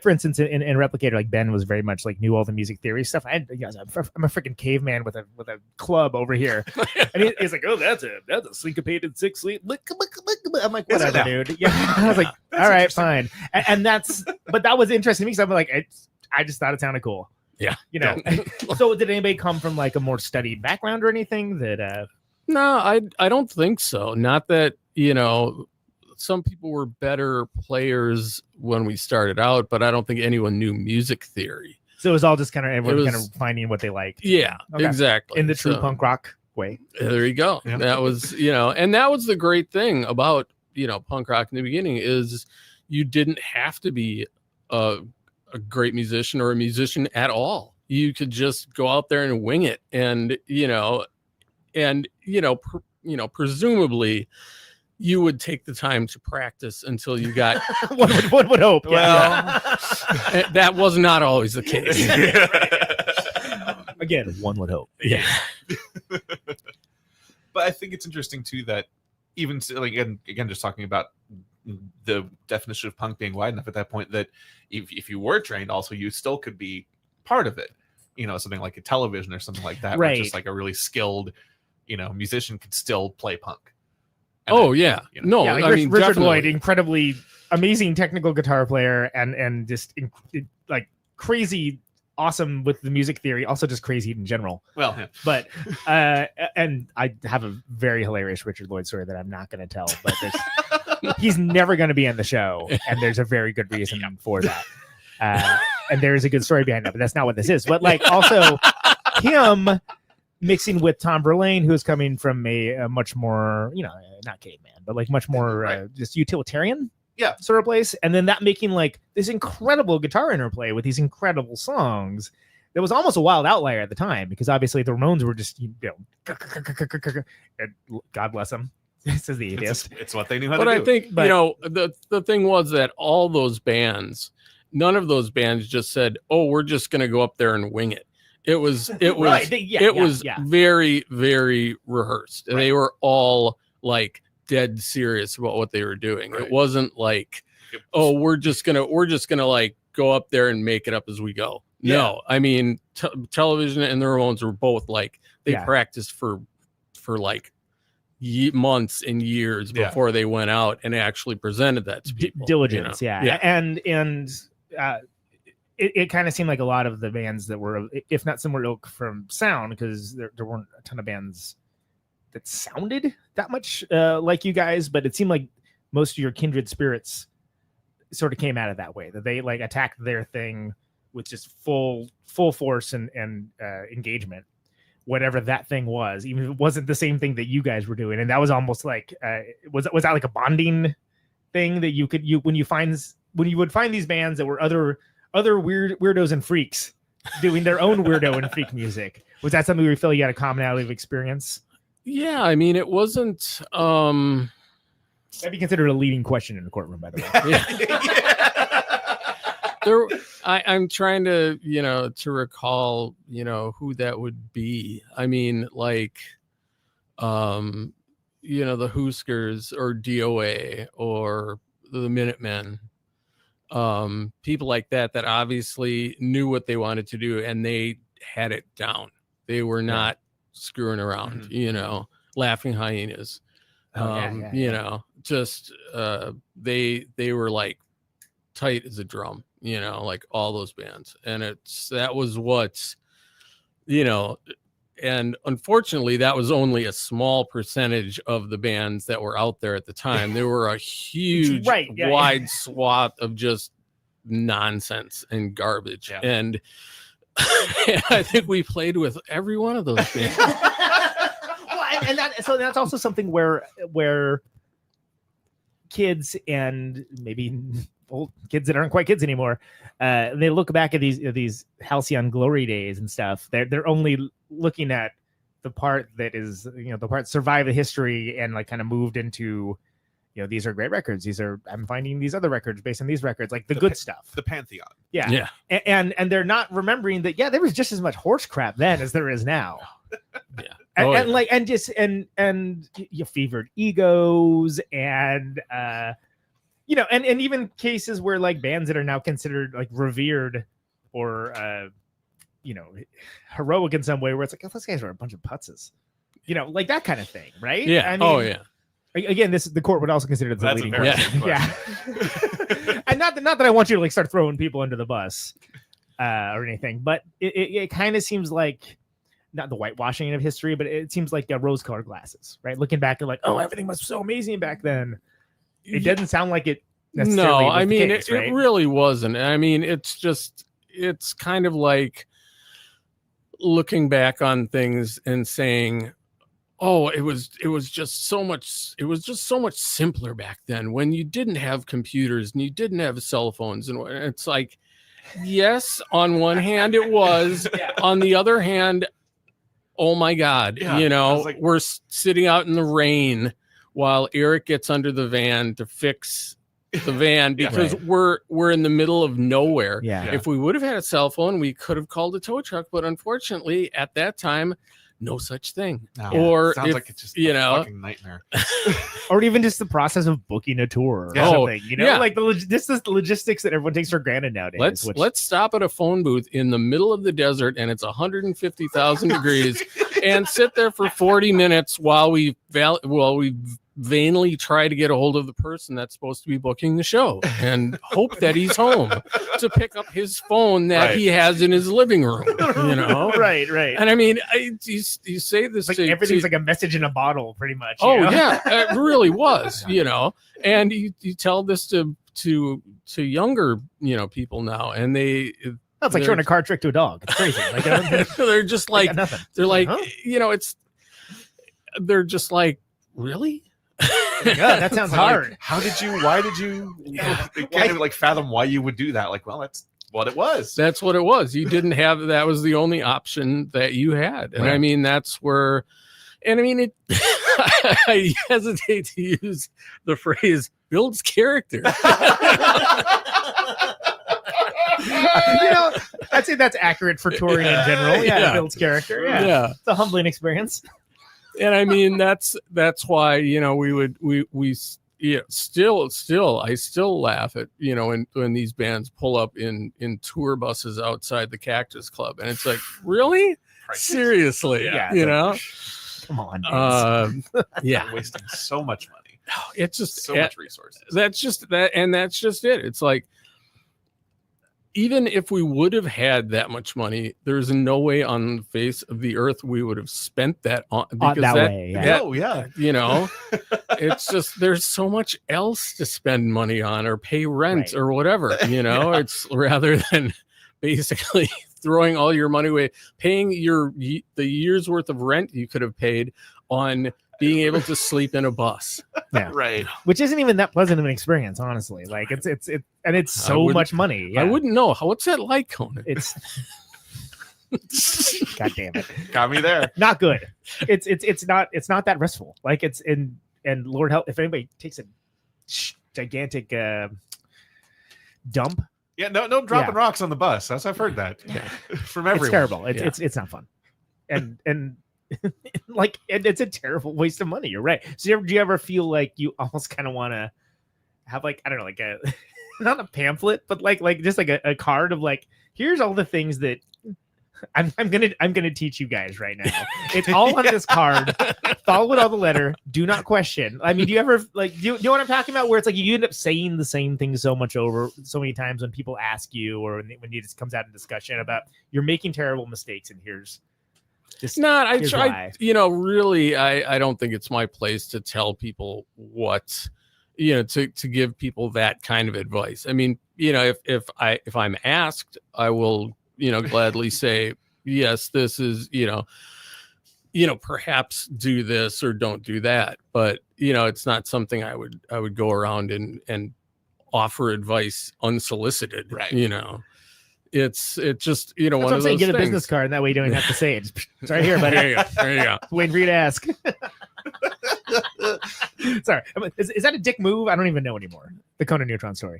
for instance in Replicator, like Ben was very much like knew all the music theory stuff. I'm a freaking caveman with a club over here, and he's like, oh, that's a syncopated six sleep. I'm like, whatever, dude. Yeah, I was like, all right, fine. And but that was interesting to me because I'm like, I just thought it sounded cool. Yeah, you know. So did anybody come from like a more studied background or anything that? No, I don't think so. Not that, some people were better players when we started out, but I don't think anyone knew music theory. So it was all just kind of everyone kind of finding what they liked. Yeah, okay. Exactly. In the true punk rock way. There you go. Yeah. That was, and that was the great thing about, punk rock in the beginning is you didn't have to be a great musician or a musician at all. You could just go out there and wing it. And, presumably you would take the time to practice until you got one would hope. Well, that was not always the case. Again, one would hope. Yeah. But I think it's interesting too that even like again, just talking about the definition of punk being wide enough at that point that if you were trained, also you still could be part of it. Something like a television or something like that, right? Where just like a really skilled, musician could still play punk. Oh yeah, no, yeah, like I mean Richard definitely. Lloyd, incredibly amazing technical guitar player, and just like crazy awesome with the music theory, also just crazy in general. Well, yeah. But and I have a very hilarious Richard Lloyd story that I'm not going to tell, but he's never going to be on the show, and there's a very good reason for that. And there's a good story behind that, but that's not what this is. But like also him mixing with Tom Verlaine, who is coming from a much more, not caveman, but like much more just utilitarian sort of place. And then that making like this incredible guitar interplay with these incredible songs. That was almost a wild outlier at the time because obviously the Ramones were just, God bless them. This is the atheist. It's what they knew how to do. But I think, the thing was that all those bands, none of those bands just said, oh, we're just going to go up there and wing it. It was very, very rehearsed. Right. They were all like dead serious about what they were doing. Right. It wasn't like, oh, we're just gonna like go up there and make it up as we go. Yeah. No, I mean, television and the Ramones were both like they practiced for like months and years before they went out and actually presented that to people. Diligence, and it kind of seemed like a lot of the bands that were, if not similar ilk from sound, because there weren't a ton of bands that sounded that much like you guys, but it seemed like most of your kindred spirits sort of came out of that way, that they like attacked their thing with just full force and engagement, whatever that thing was, even if it wasn't the same thing that you guys were doing. And that was almost like, was that like a bonding thing that when you would find these bands that were other weirdos and freaks doing their own weirdo and freak music? Was that something where you feel you had a commonality of experience? Yeah, I mean, it wasn't. That'd be considered a leading question in the courtroom, by the way. I'm trying to, to recall, who that would be. I mean, like, the Huskers or DOA or the Minutemen, people like that obviously knew what they wanted to do and they had it down. They were not screwing around, laughing hyenas. Just they were like tight as a drum, like all those bands. And that was what, and unfortunately that was only a small percentage of the bands that were out there at the time. There were a huge wide swath of just nonsense and garbage. And I think we played with every one of those bands. So that's also something where kids and maybe old kids that aren't quite kids anymore, they look back at these halcyon glory days and stuff. They're only looking at the part that is, the part survived the history and like kind of moved into, these are great records. I'm finding these other records based on these records, like the good stuff, the pantheon. Yeah. And they're not remembering that. Yeah, there was just as much horse crap then as there is now. Yeah. And you fevered egos and and even cases where like bands that are now considered like revered or heroic in some way, where it's like, oh, those guys are a bunch of putzes, like that kind of thing, right? Yeah. Again, the court would also consider it the leading question. Yeah. And not that I want you to like start throwing people under the bus or anything, but it kind of seems like, not the whitewashing of history, but it seems like rose-colored glasses, right? Looking back at like, oh, everything was so amazing back then. It doesn't sound like it necessarily was the case, right? It really wasn't. I mean, it's kind of like looking back on things and saying, oh, it was just so much simpler back then when you didn't have computers and you didn't have cell phones. And it's like, yes, on one hand it was, on the other hand, oh my God, we're sitting out in the rain while Eric gets under the van to fix the van because we're in the middle of nowhere. If we would have had a cell phone, we could have called a tow truck, but unfortunately at that time, no such thing. Or sounds like it's just a fucking nightmare. Or even just the process of booking a tour or something, like the logistics that everyone takes for granted nowadays. Let's stop at a phone booth in the middle of the desert and it's 150,000 degrees and sit there for 40 minutes while we vainly try to get a hold of the person that's supposed to be booking the show and hope that he's home to pick up his phone that he has in his living room, Right. And I mean, you say this like everything's like a message in a bottle, pretty much. Yeah, it really was, and you tell this to younger, people now, and that's like showing a card trick to a dog. It's crazy. Like they're just like nothing. They're like, they're just like, really? Yeah, that sounds hard. Why did you can't even like fathom why you would do that. Like, well, that's what it was. That's what it was. You didn't have, that was the only option that you had. And I mean, that's where, and I mean, I hesitate to use the phrase builds character. I'd say that's accurate for touring in general. Yeah, it builds character. Yeah. It's a humbling experience. And I mean, that's why, I still laugh at, when these bands pull up in tour buses outside the Cactus Club. And it's like, really? Seriously? Come on. Wasting so much money. It's just so much resources. That's just that. And that's just it. It's like, even if we would have had that much money, there's no way on the face of the earth we would have spent that on, because it's just, there's so much else to spend money on or pay rent or whatever, it's rather than basically throwing all your money away, paying the year's worth of rent you could have paid on being able to sleep in a bus. Right. Which isn't even that pleasant of an experience, honestly. Like it's so much money. I wouldn't know. What's that like, Conan? God damn it. Got me there. Not good. It's not that restful. Like it's in, and Lord help if anybody takes a gigantic dump. Yeah, no dropping rocks on the bus. I've heard that from everyone. It's terrible. It's not fun. And like it's a terrible waste of money. You're right. So do you ever feel like you almost kind of want to have like, I don't know, like a not a pamphlet, but like just like a card of like, here's all the things that I'm gonna teach you guys right now. It's all on this card. Follow it all the letter. Do not question. I mean, do you ever like do you know what I'm talking about? Where it's like you end up saying the same thing so many times when people ask you, or when it just comes out in discussion about you're making terrible mistakes, and here's not. I try. You know, really, I don't think it's my place to tell people what, you know, to give people that kind of advice. I mean, you know, if I'm asked, I will, you know, gladly say, yes, this is, you know, perhaps do this or don't do that. But, you know, it's not something I would go around and offer advice unsolicited. Right. You know, it's just, you know, that's one of those get things. A business card, and that way you don't even have to say it. It's right here, buddy. There you go. Waiting for you to ask. Sorry. Is that a dick move? I don't even know anymore. The Conan Neutron story.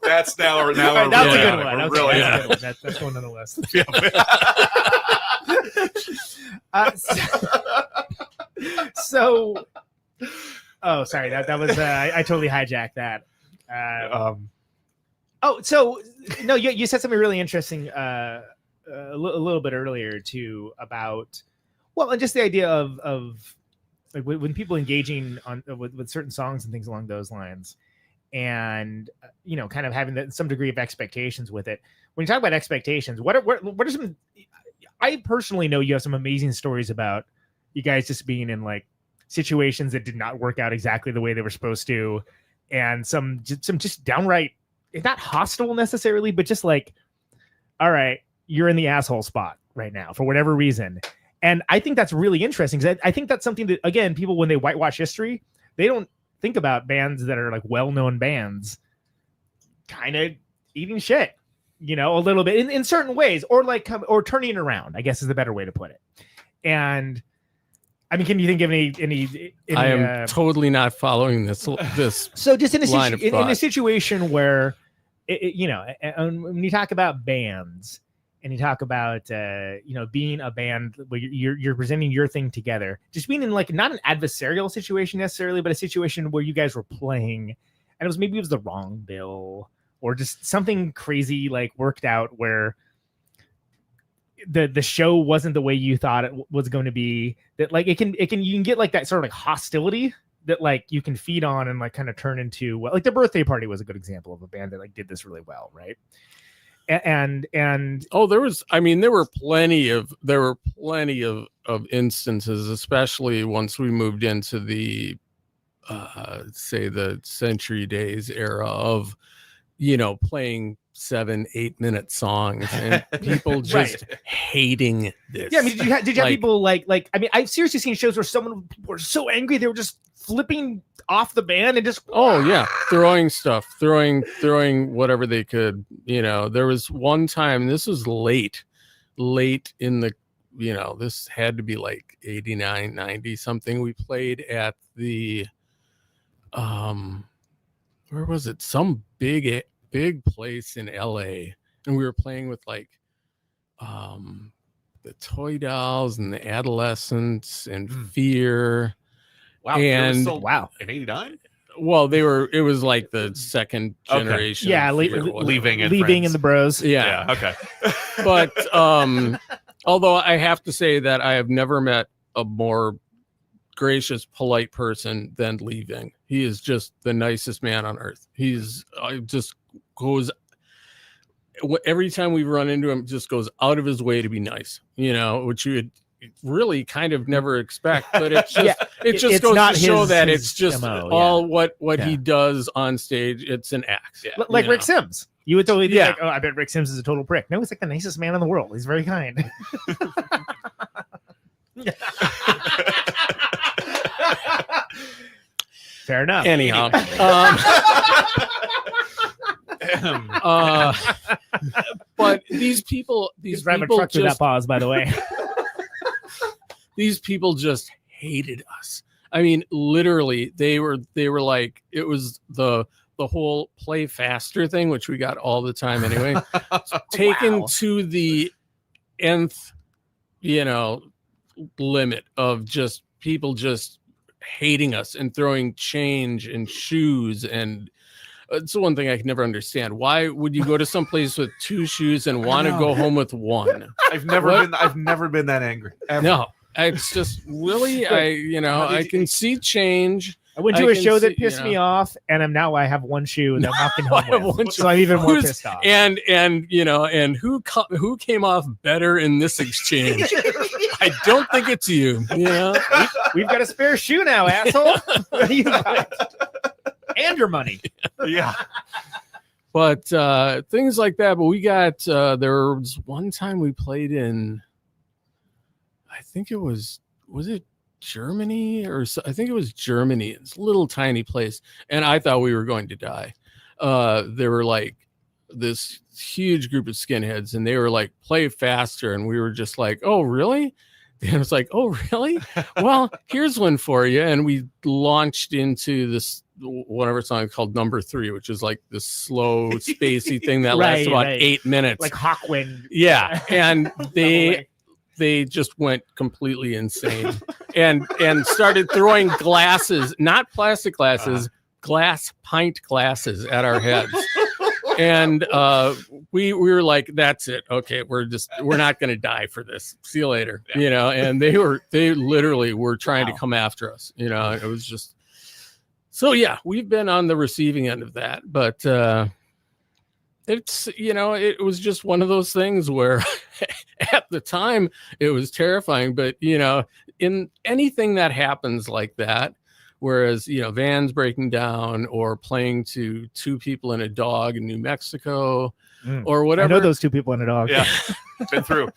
That's now that's a good one. Really, that's one on the list. So, oh, sorry. That was I totally hijacked that. Oh, so no, you said something really interesting a little bit earlier too about, well, and just the idea of like when people engaging on with certain songs and things along those lines, and you know, kind of having some degree of expectations with it. When you talk about expectations, what are some? I personally know you have some amazing stories about you guys just being in like situations that did not work out exactly the way they were supposed to, and some just downright, not hostile necessarily, but just like, all right, you're in the asshole spot right now for whatever reason. And I think that's really interesting, because I think that's something that, again, people, when they whitewash history, they don't think about bands that are like well-known bands kind of eating shit, you know, a little bit in certain ways, or like, or turning around, I guess is the better way to put it. And I mean, can you think of any I am totally not following this. So just in a situation where, you know, when you talk about bands and you talk about, you know, being a band where you're presenting your thing together, just being in like not an adversarial situation necessarily, but a situation where you guys were playing and maybe it was the wrong bill, or just something crazy like worked out where the show wasn't the way you thought it was going to be, that like you can get like that sort of like hostility that like you can feed on and like kind of turn into, well, like the Birthday Party was a good example of a band that like did this really well, right? And there were plenty of instances, especially once we moved into the say the Century Days era of, you know, playing 7-8 minute songs and people just hating this. Yeah, I mean, did you have people like I mean, I've seriously seen shows where people were so angry they were just flipping off the band and just throwing stuff, throwing whatever they could. You know, there was one time, this was late in the, you know, this had to be like 89, 90 something. We played at the where was it? Some big place in LA, and we were playing with like the Toy Dolls and the Adolescents and Fear. Wow. And wow, in 89. Well, it was like the second generation. Yeah, leaving and the Bros. Yeah. Okay. But although I have to say that I have never met a more gracious, polite person than Leaving. He is just the nicest man on earth. He's just goes, every time we run into him, just goes out of his way to be nice, you know, which you would really kind of never expect, but it's just it just goes to show that it's just MO, all what he does on stage. It's an act, like Rick Sims. You would totally be like, oh, I bet Rick Sims is a total prick. No, he's like the nicest man in the world. He's very kind. Fair enough. Anyhow, these people driving a truck through that pause, by the way. These people just hated us. I mean, literally, they were like, it was the whole play faster thing, which we got all the time anyway, taken to the nth, limit of just people just hating us and throwing change and shoes. And it's the one thing I can never understand. Why would you go to some place with 2 shoes and want to go home with 1? I've never been that angry. Ever. No, it's just really, I can see change. I went to a show that pissed me off, and I have 1 shoe that I'm walking home with. So I'm even more pissed off. And who came off better in this exchange? I don't think it's you. We've got a spare shoe now, asshole. What do you got? And your money. Yeah. But things like that. But we got there was one time we played in, I think it was it Germany I think it was Germany. It's a little tiny place, and I thought we were going to die. There were like this huge group of skinheads, and they were like, play faster, and we were just like, oh really? And it's like, oh really? Well, here's one for you. And we launched into this whatever song called Number 3, which is like this slow spacey thing that lasts about 8 minutes, like Hawkwind. Yeah. And they just went completely insane and started throwing glasses, not plastic glasses, glass pint glasses at our heads. And we were like, that's it. Okay, we're not going to die for this. See you later. Yeah. And they literally were trying to come after us. It was just, so yeah, we've been on the receiving end of that, but it's, it was just one of those things where at the time it was terrifying, but in anything that happens like that, whereas, vans breaking down or playing to 2 people and a dog in New Mexico or whatever. I know those 2 people and a dog. Yeah, been through.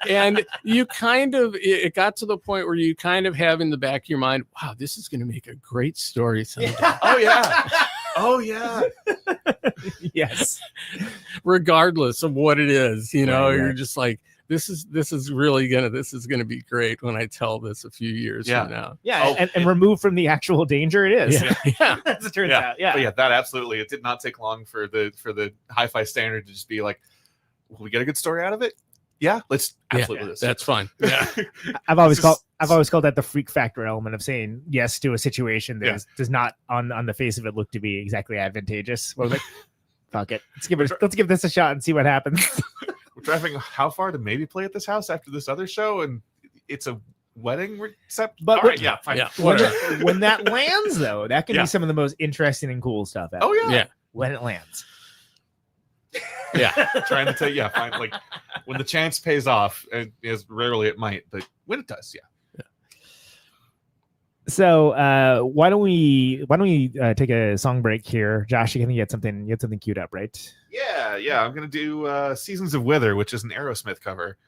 And you it got to the point where you kind of have in the back of your mind, wow, this is going to make a great story someday. Oh, yeah. Oh, yeah. Yes. Regardless of what it is, Right. you're just like, this is gonna be great when I tell this a few years from now. Yeah, and removed from the actual danger it is. Yeah. As it turns out. Yeah. But yeah, that absolutely. It did not take long for the hi-fi standard to just be like, will we get a good story out of it? Yeah, let's absolutely. That's fine. Yeah. I've always called that the freak factor element of saying yes to a situation that does not on the face of it look to be exactly advantageous. We're like, fuck it. Let's give this a shot and see what happens. We're driving how far to maybe play at this house after this other show, and it's a wedding reception. But all right, yeah, fine. Yeah. When that lands, though, that can be some of the most interesting and cool stuff ever. Oh yeah. When it lands. Yeah. Trying to tell fine. Like when the chance pays off, as rarely it might, but when it does, yeah. So why don't we take a song break here, Josh? You can get something queued up, right? Yeah. I'm gonna do "Seasons of Wither," which is an Aerosmith cover,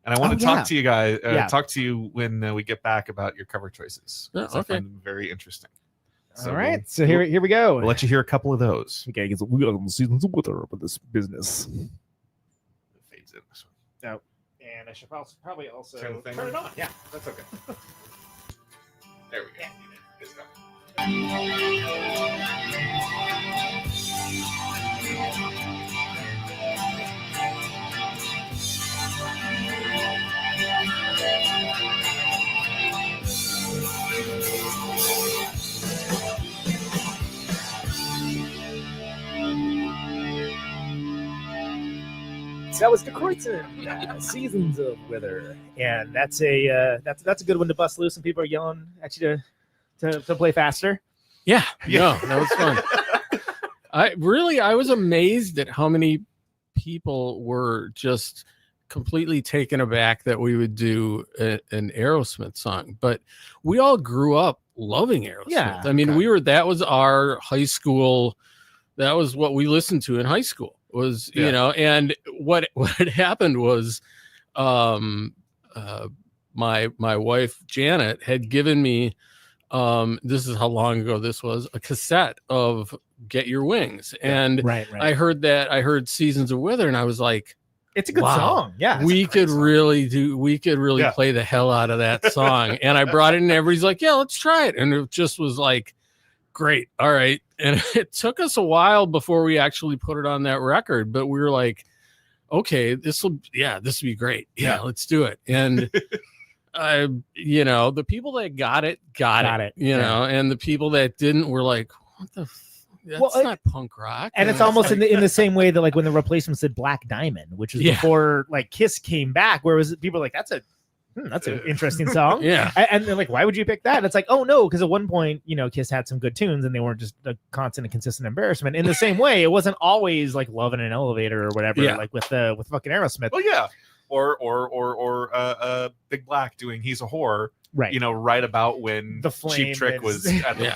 and I want to talk to you guys. Talk to you when we get back about your cover choices. Oh, okay. I find them very interesting. So all right, so here we go. We'll let you hear a couple of those. Okay, we got Seasons of Wither up in this business. It fades in this one. No, and I should probably also turn it on. Yeah, that's okay. There we go. Good stuff. So that was Die Kreuzen, Seasons of Wither, and that's a good one to bust loose. And people are yelling at you to play faster. Yeah, no, that was fun. I was amazed at how many people were just completely taken aback that we would do an Aerosmith song, but we all grew up loving Aerosmith. Yeah, I mean, that was our high school. That was what we listened to in high school. Was and what had happened was my wife Janet had given me this is how long ago this was, a cassette of Get Your Wings. And Right. I heard Seasons of Wither, and I was like, It's a good wow, song. Yeah. we could really play the hell out of that song. And I brought it in, and everybody's like, yeah, let's try it. And it just was like, great. All right. And it took us a while before we actually put it on that record, but we were like, okay, this will be great. Yeah, let's do it. And the people that got it, you know, and the people that didn't were like, what the that's not punk rock. And it's almost in the same way that like when the Replacements did Black Diamond, which is before like Kiss came back, where people were like, that's an interesting song. Yeah. And they're like, why would you pick that? And it's like, oh no, because at one point, Kiss had some good tunes and they weren't just a constant and consistent embarrassment. In the same way, it wasn't always like Love in an Elevator or whatever, like with fucking Aerosmith. Well, yeah. Or Big Black doing He's a Whore, right? Right about when the Cheap Trick was at the,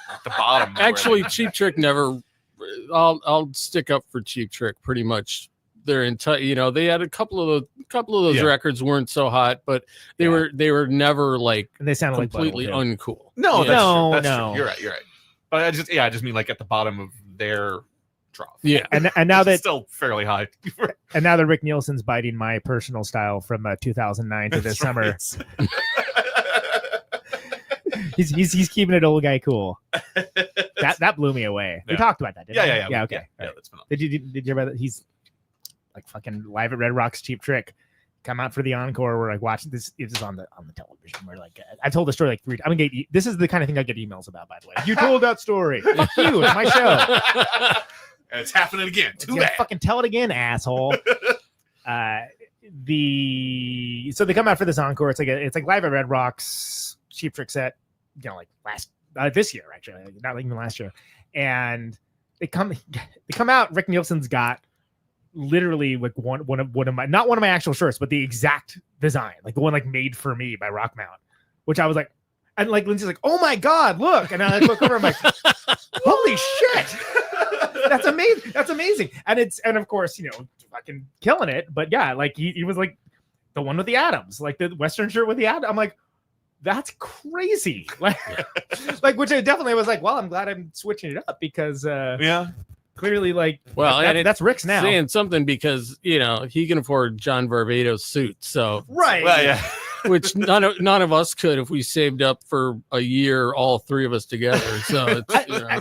at the bottom. Actually, Cheap Trick never. I'll stick up for Cheap Trick pretty much. Their entire, they had a couple of those records weren't so hot, but they were never like, and they sounded completely like uncool. No, that's true. You're right. But I just mean like at the bottom of their trough. Yeah, and now that still fairly high. And now that Rick Nielsen's biting my personal style from 2009 to this summer. He's keeping it old guy cool. That blew me away. We talked about that, didn't we? Yeah. Okay. Yeah, that's phenomenal. Did you hear about that? He's like fucking live at Red Rocks Cheap Trick. Come out for the encore. We're like watching this. It was on the television. We're like, I told the story like 3 times. This is the kind of thing I get emails about, by the way. You told that story. Fuck you. It's my show. And it's happening again. Too bad. Fucking tell it again, asshole. So they come out for this encore. It's like live at Red Rocks Cheap Trick set. Like this year actually, not even last year. And they come out. Rick Nielsen's got literally like one of my, not one of my actual shirts, but the exact design, like the one like made for me by Rockmount, which I was like, and like Lindsay's like, oh my god, look, and I look over, I'm like, holy shit, that's amazing, and of course fucking killing it, but yeah, like he was like the one with the atoms, like the Western shirt with the atom. I'm like, that's crazy, like which I definitely was like, well, I'm glad I'm switching it up because clearly, like, well, that's Rick's now saying something because he can afford John Barbato's suit, so right. Well, yeah, which none of us could if we saved up for a year, all three of us together. So,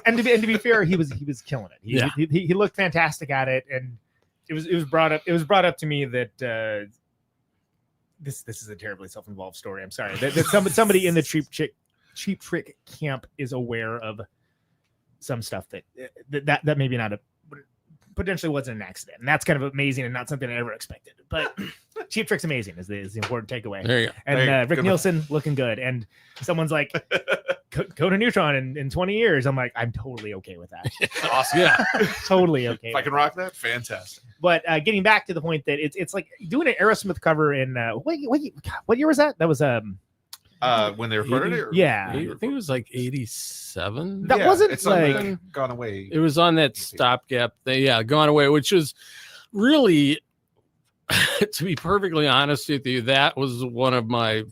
and to be fair, he was killing it. He looked fantastic at it, and it was brought up. It was brought up to me that this is a terribly self-involved story. I'm sorry that somebody in the Cheap Trick camp is aware of some stuff that maybe not potentially wasn't an accident, and that's kind of amazing and not something I ever expected. But Cheap Trick's amazing is the important takeaway. There you go. And Rick Nielsen looking good, and someone's like, Conan Neutron in 20 years. I'm like, I'm totally okay with that. Awesome. Yeah, totally okay. If I can rock that, fantastic. But getting back to the point that it's like doing an Aerosmith cover in what year was that? That was when they recorded it? Yeah. I think it was like 87. That wasn't it's like Gone Away. It was on that stopgap thing. Yeah, Gone Away, which was really, to be perfectly honest with you, that was one of my,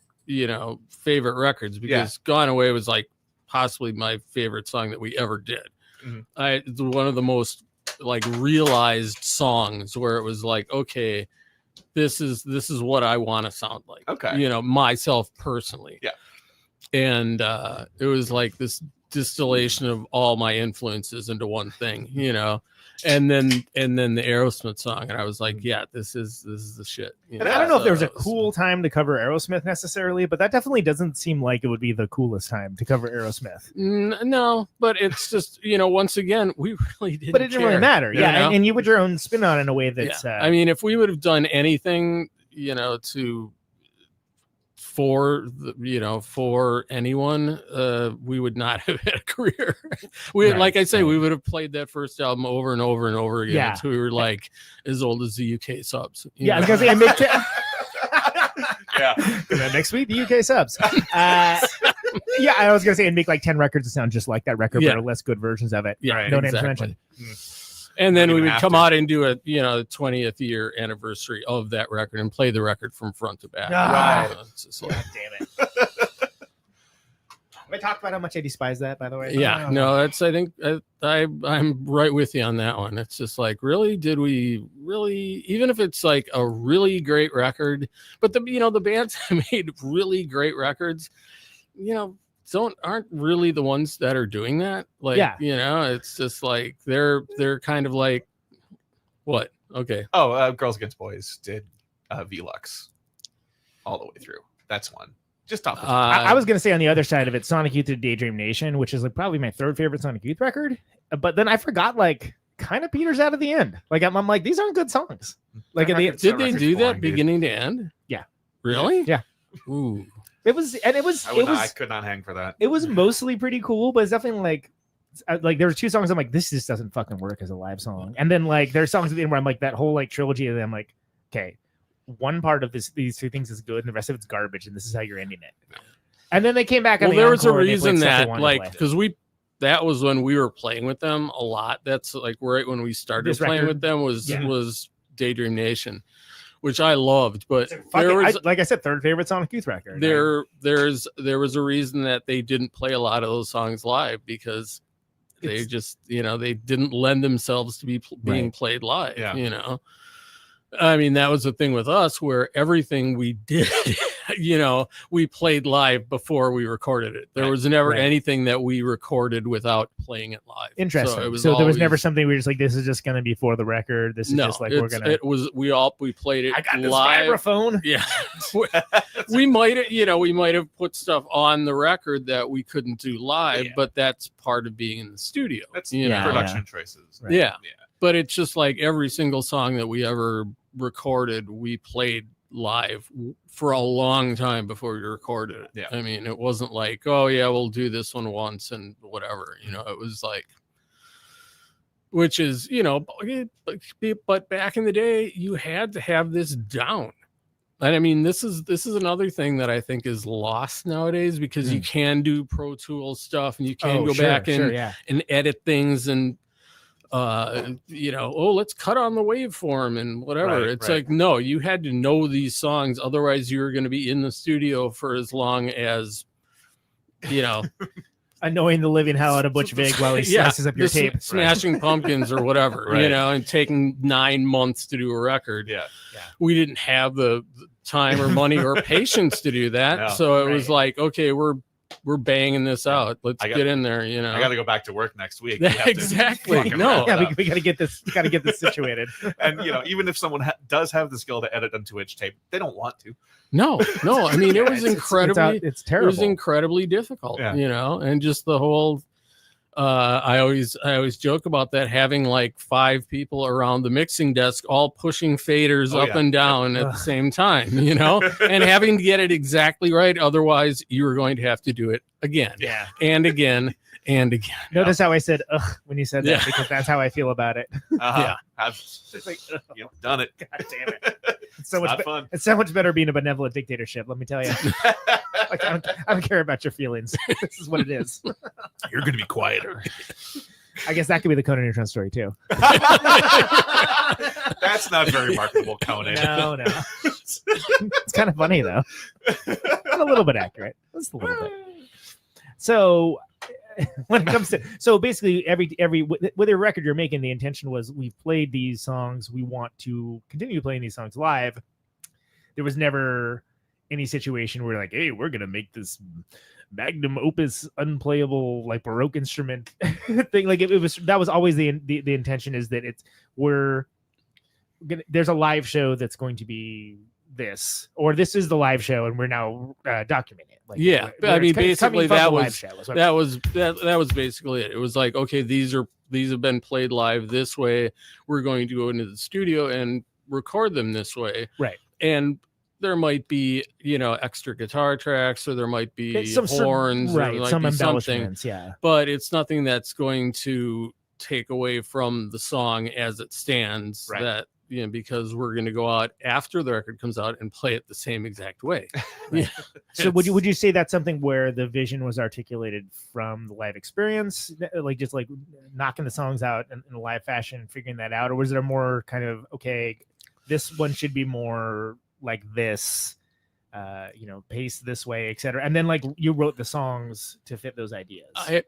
favorite records because Gone Away was like possibly my favorite song that we ever did. Mm-hmm. It's one of the most like realized songs where it was like, okay, this is what I want to sound like. Okay. Myself personally. Yeah. And it was like this distillation of all my influences into one thing, and then the Aerosmith song, and I was like, yeah, this is the shit. And I don't know if there was a cool time to cover Aerosmith necessarily, but that definitely doesn't seem like it would be the coolest time to cover Aerosmith. No, but it's just once again, we really didn't. But it didn't really matter. Yeah, and you put your own spin on it in a way that's. I mean, if we would have done anything, for anyone, we would not have had a career. Like I say, we would have played that first album over and over and over again until we were like as old as the UK subs. I was gonna say, next week the UK subs. I was gonna say, and make like 10 records that sound just like that record, but are less good versions of it. Yeah, no names mentioned. And then we would come out and do a the 20th year anniversary of that record and play the record from front to back. Right. It's just like, damn it. I talked about how much I despise that, by the way. Yeah, no, that's, I think I'm right with you on that one. It's just like, really, did we really, even if it's like a really great record, but the bands that made really great records, aren't really the ones that are doing that. Like, it's just like, they're kind of like, what? Okay. Oh, Girls Against Boys did Velux all the way through. That's one. Just off. I was going to say on the other side of it, Sonic Youth to Daydream Nation, which is like probably my third favorite Sonic Youth record. But then I forgot, like, kind of peters out at the end. Like, I'm like, these aren't good songs. Like, did they do that beginning to end? Yeah. Really? Yeah. Ooh. I could not hang for that. It was mostly pretty cool, but it's definitely like there were two songs I'm like, this just doesn't fucking work as a live song. And then like there's songs at the end where I'm like, that whole like trilogy of them, like, okay, one part of these two things is good and the rest of it's garbage, and this is how you're ending it. And then they came back. Well, there was a reason that, like, because that was when we were playing with them a lot. That's like right when we started playing with them was Daydream Nation, which I loved. But like I said, third favorite Sonic Youth record. There was a reason that they didn't play a lot of those songs live, because they just they didn't lend themselves to being played live. Yeah. I mean, that was the thing with us, where everything we did, we played live before we recorded it. There was never anything that we recorded without playing it live. Interesting. So there was never something we were just like, this is just going to be for the record. This is just like, we're going to. We played it. I got this live. vibraphone. Yeah. we might have put stuff on the record that we couldn't do live, but that's part of being in the studio. That's production choices. Right? Yeah. But it's just like every single song that we ever recorded, we played live for a long time before we recorded it. Yeah. I mean, it wasn't like, oh yeah, we'll do this one once and whatever. It was like, which is, but back in the day, you had to have this down. And I mean, this is another thing that I think is lost nowadays, because you can do Pro Tools stuff and you can go back and edit things and let's cut on the waveform and whatever. It's like, no, you had to know these songs, otherwise you were going to be in the studio for as long as annoying the living hell out of Butch Vig while he slices up your tape, Smashing Pumpkins or whatever, and taking 9 months to do a record. We didn't have the time or money or patience to do that. So it was like, okay, we're banging this out. Let's get in there. I got to go back to work next week. Exactly. No. Yeah, we got to get this. Got to get this situated. And even if someone does have the skill to edit on Twitch tape, they don't want to. No. I mean, it was incredibly. It's terrible. It was incredibly difficult. And just the whole. I always joke about that, having like 5 people around the mixing desk all pushing faders up and down at the same time, and having to get it exactly right. Otherwise, you were going to have to do it again and again and again. Notice how I said ugh when you said that, because that's how I feel about it. I've done it. God damn it. It's so much fun. It's so much better being a benevolent dictatorship, let me tell you. Like, I don't care about your feelings. This is what it is. You're going to be quieter. I guess that could be the Conan Neutron story too. That's not very marketable, Conan. No. It's kind of funny though. And a little bit accurate. Just a little bit. So when it comes to basically every with a record you're making, the intention was, we've played these songs, we want to continue playing these songs live. There was never any situation where like, hey, we're gonna make this magnum opus unplayable like Baroque instrument thing. Like that was always the intention, is that there's a live show that's going to be this, or this is the live show and we're now documenting it. Like, I mean, basically that was basically it. It was like, okay, these have been played live this way. We're going to go into the studio and record them this way. Right. And there might be, extra guitar tracks, or there might be horns, right? Or Some embellishments, something. But it's nothing that's going to take away from the song as it stands. Right. That because we're going to go out after the record comes out and play it the same exact way. So would you say that's something where the vision was articulated from the live experience, like just like knocking the songs out in a live fashion, figuring that out, or was there more kind of, okay, this one should be more like this, pace this way, etc. And then like you wrote the songs to fit those ideas. I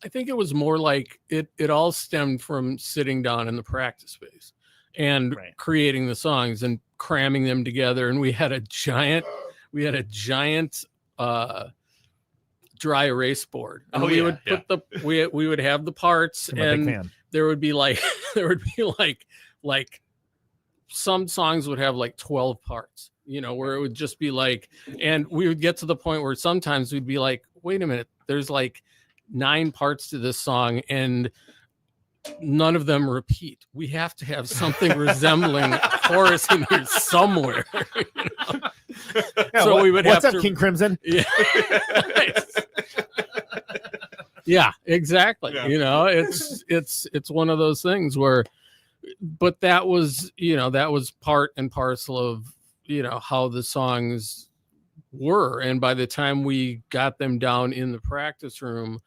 think it was more like it all stemmed from sitting down in the practice space and creating the songs and cramming them together. And we had a giant dry erase board. And we would put we would have the parts, and there would be like some songs would have like 12 parts, where it would just be like, and we would get to the point where sometimes we'd be like, wait a minute, there's like 9 parts to this song and none of them repeat. We have to have something resembling a chorus in here somewhere. So we would what's have up, King Crimson? Yeah. Yeah, exactly. Yeah. It's one of those things where, but that was part and parcel of, how the songs were. And by the time we got them down in the practice room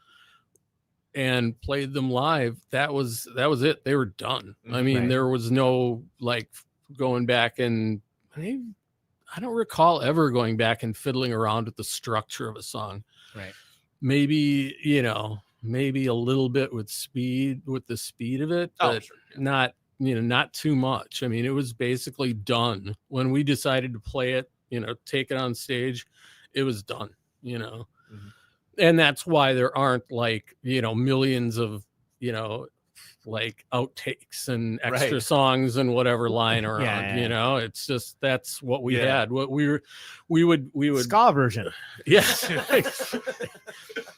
and played them live, that was it. They were done. I mean, there was no like going back, and I don't recall ever going back and fiddling around with the structure of a song. Right. Maybe, maybe a little bit with the speed of it, but not too much. I mean, it was basically done when we decided to play it, take it on stage. It was done, and that's why there aren't like, millions of, like outtakes and extra songs and whatever lying around. It's just, that's what we had. What we would ska version. Yeah.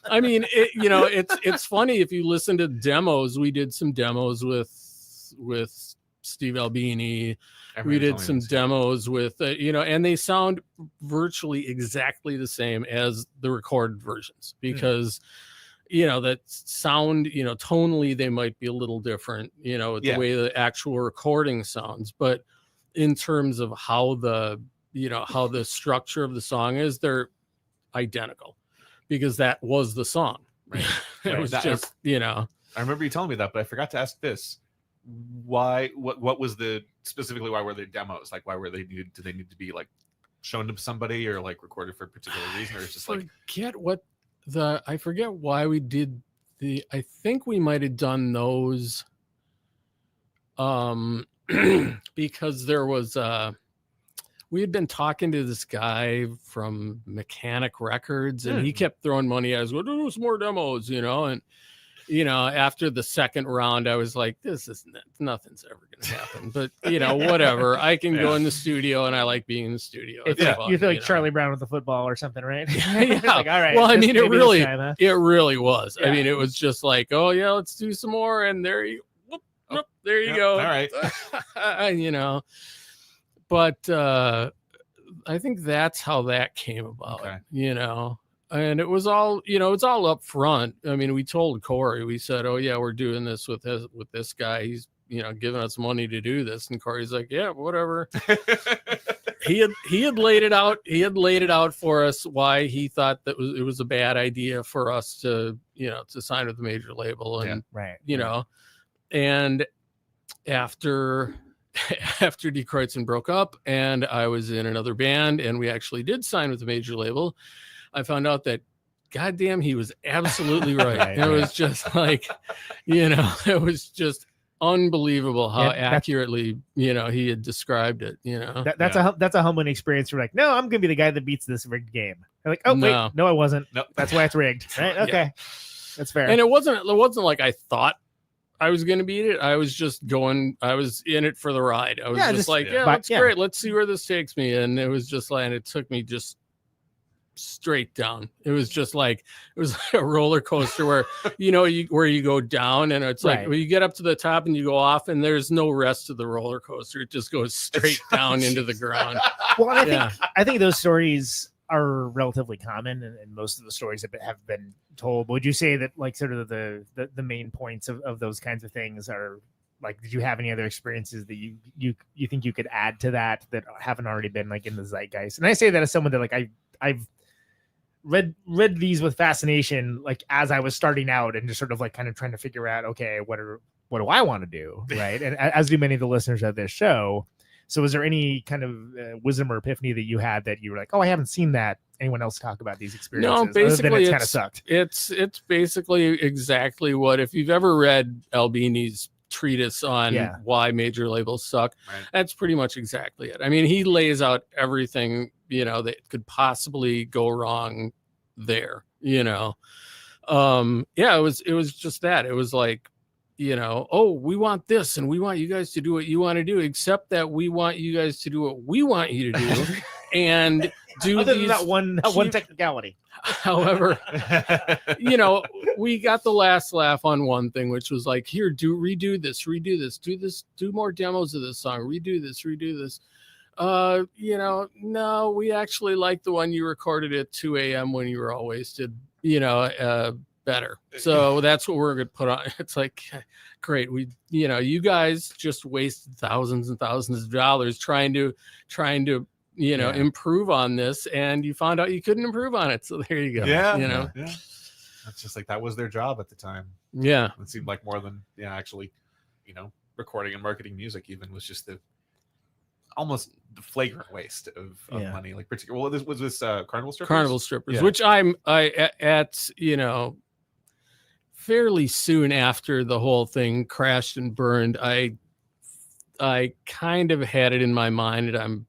I mean, it's funny if you listen to demos. We did some demos with Steve Albini. We did some demos with and they sound virtually exactly the same as the recorded versions, because that sound, tonally they might be a little different, the way the actual recording sounds, but in terms of how the structure of the song is, they're identical, because that was the song. Right. It was just, I remember you telling me that, but I forgot to ask this. What was specifically why were they demos? Like, why were they did they need to be like shown to somebody or like recorded for a particular reason, or it's just like I forget why we did I think we might have done those because there was we had been talking to this guy from Mechanic Records, and he kept throwing money at us, go do some more demos, and after the second round, I was like, nothing's ever going to happen. But, whatever. I can go in the studio, and I like being in the studio. You feel like Charlie Brown with the football or something, right? Yeah. Like, all right. Well, I mean, it really was. Yeah. I mean, it was just like, oh, yeah, let's do some more. And there you go. All right. But I think that's how that came about, And it was all, it's all up front. I mean, we told Corey, we said, oh yeah, we're doing this with this guy. He's, giving us money to do this. And Corey's like, yeah, whatever. he had laid it out. He had laid it out for us why he thought that it was a bad idea for us to, to sign with the major label. And, and after Die Kreuzen broke up and I was in another band and we actually did sign with the major label, I found out that, goddamn, he was absolutely right. It was just like, it was just unbelievable how accurately, he had described it. That's a humbling experience. You're like, no, I'm gonna be the guy that beats this rigged game. They're like, oh wait, no, I wasn't. Nope. That's why it's rigged. Right? Okay, that's fair. And it wasn't like I thought I was going to beat it. I was just going. I was in it for the ride. I was just like, that's great. Let's see where this takes me. And it was just like, and it took me just straight down. It was just like, it was like a roller coaster where where you go down and it's like when you get up to the top and you go off and there's no rest to the roller coaster. It just goes straight down into the ground. Well, I think those stories are relatively common, and most of the stories have been told. But would you say that like sort of the main points of those kinds of things are like, did you have any other experiences that you think you could add to that haven't already been like in the zeitgeist? And I say that as someone that like I've read these with fascination, like as I was starting out and just sort of like kind of trying to figure out, okay, what do I want to do, right? And as do many of the listeners of this show. So was there any kind of wisdom or epiphany that you had that you were like, oh, I haven't seen that anyone else talk about these experiences? No, basically it kind of sucked. It's basically exactly what, if you've ever read Albini's treatise on why major labels suck, that's pretty much exactly it. I mean, he lays out everything, that could possibly go wrong there, it was just that. It was like, oh, we want this and we want you guys to do what you want to do, except that we want you guys to do what we want you to do and do other than that one technicality. However, we got the last laugh on one thing, which was like, here, redo this, do more demos of this song, redo this. No, we actually like the one you recorded at 2 a.m. when you were all wasted, better. So that's what we're going to put on. It's like, great. You guys just wasted thousands and thousands of dollars trying to improve on this, and you found out you couldn't improve on it. So there you go. Yeah. That's just like, that was their job at the time. Yeah. It seemed like more than actually, recording and marketing music even was just the almost the flagrant waste of money. Like particularly, well, was this Carnival Strippers, which I at fairly soon after the whole thing crashed and burned, I kind of had it in my mind, and I'm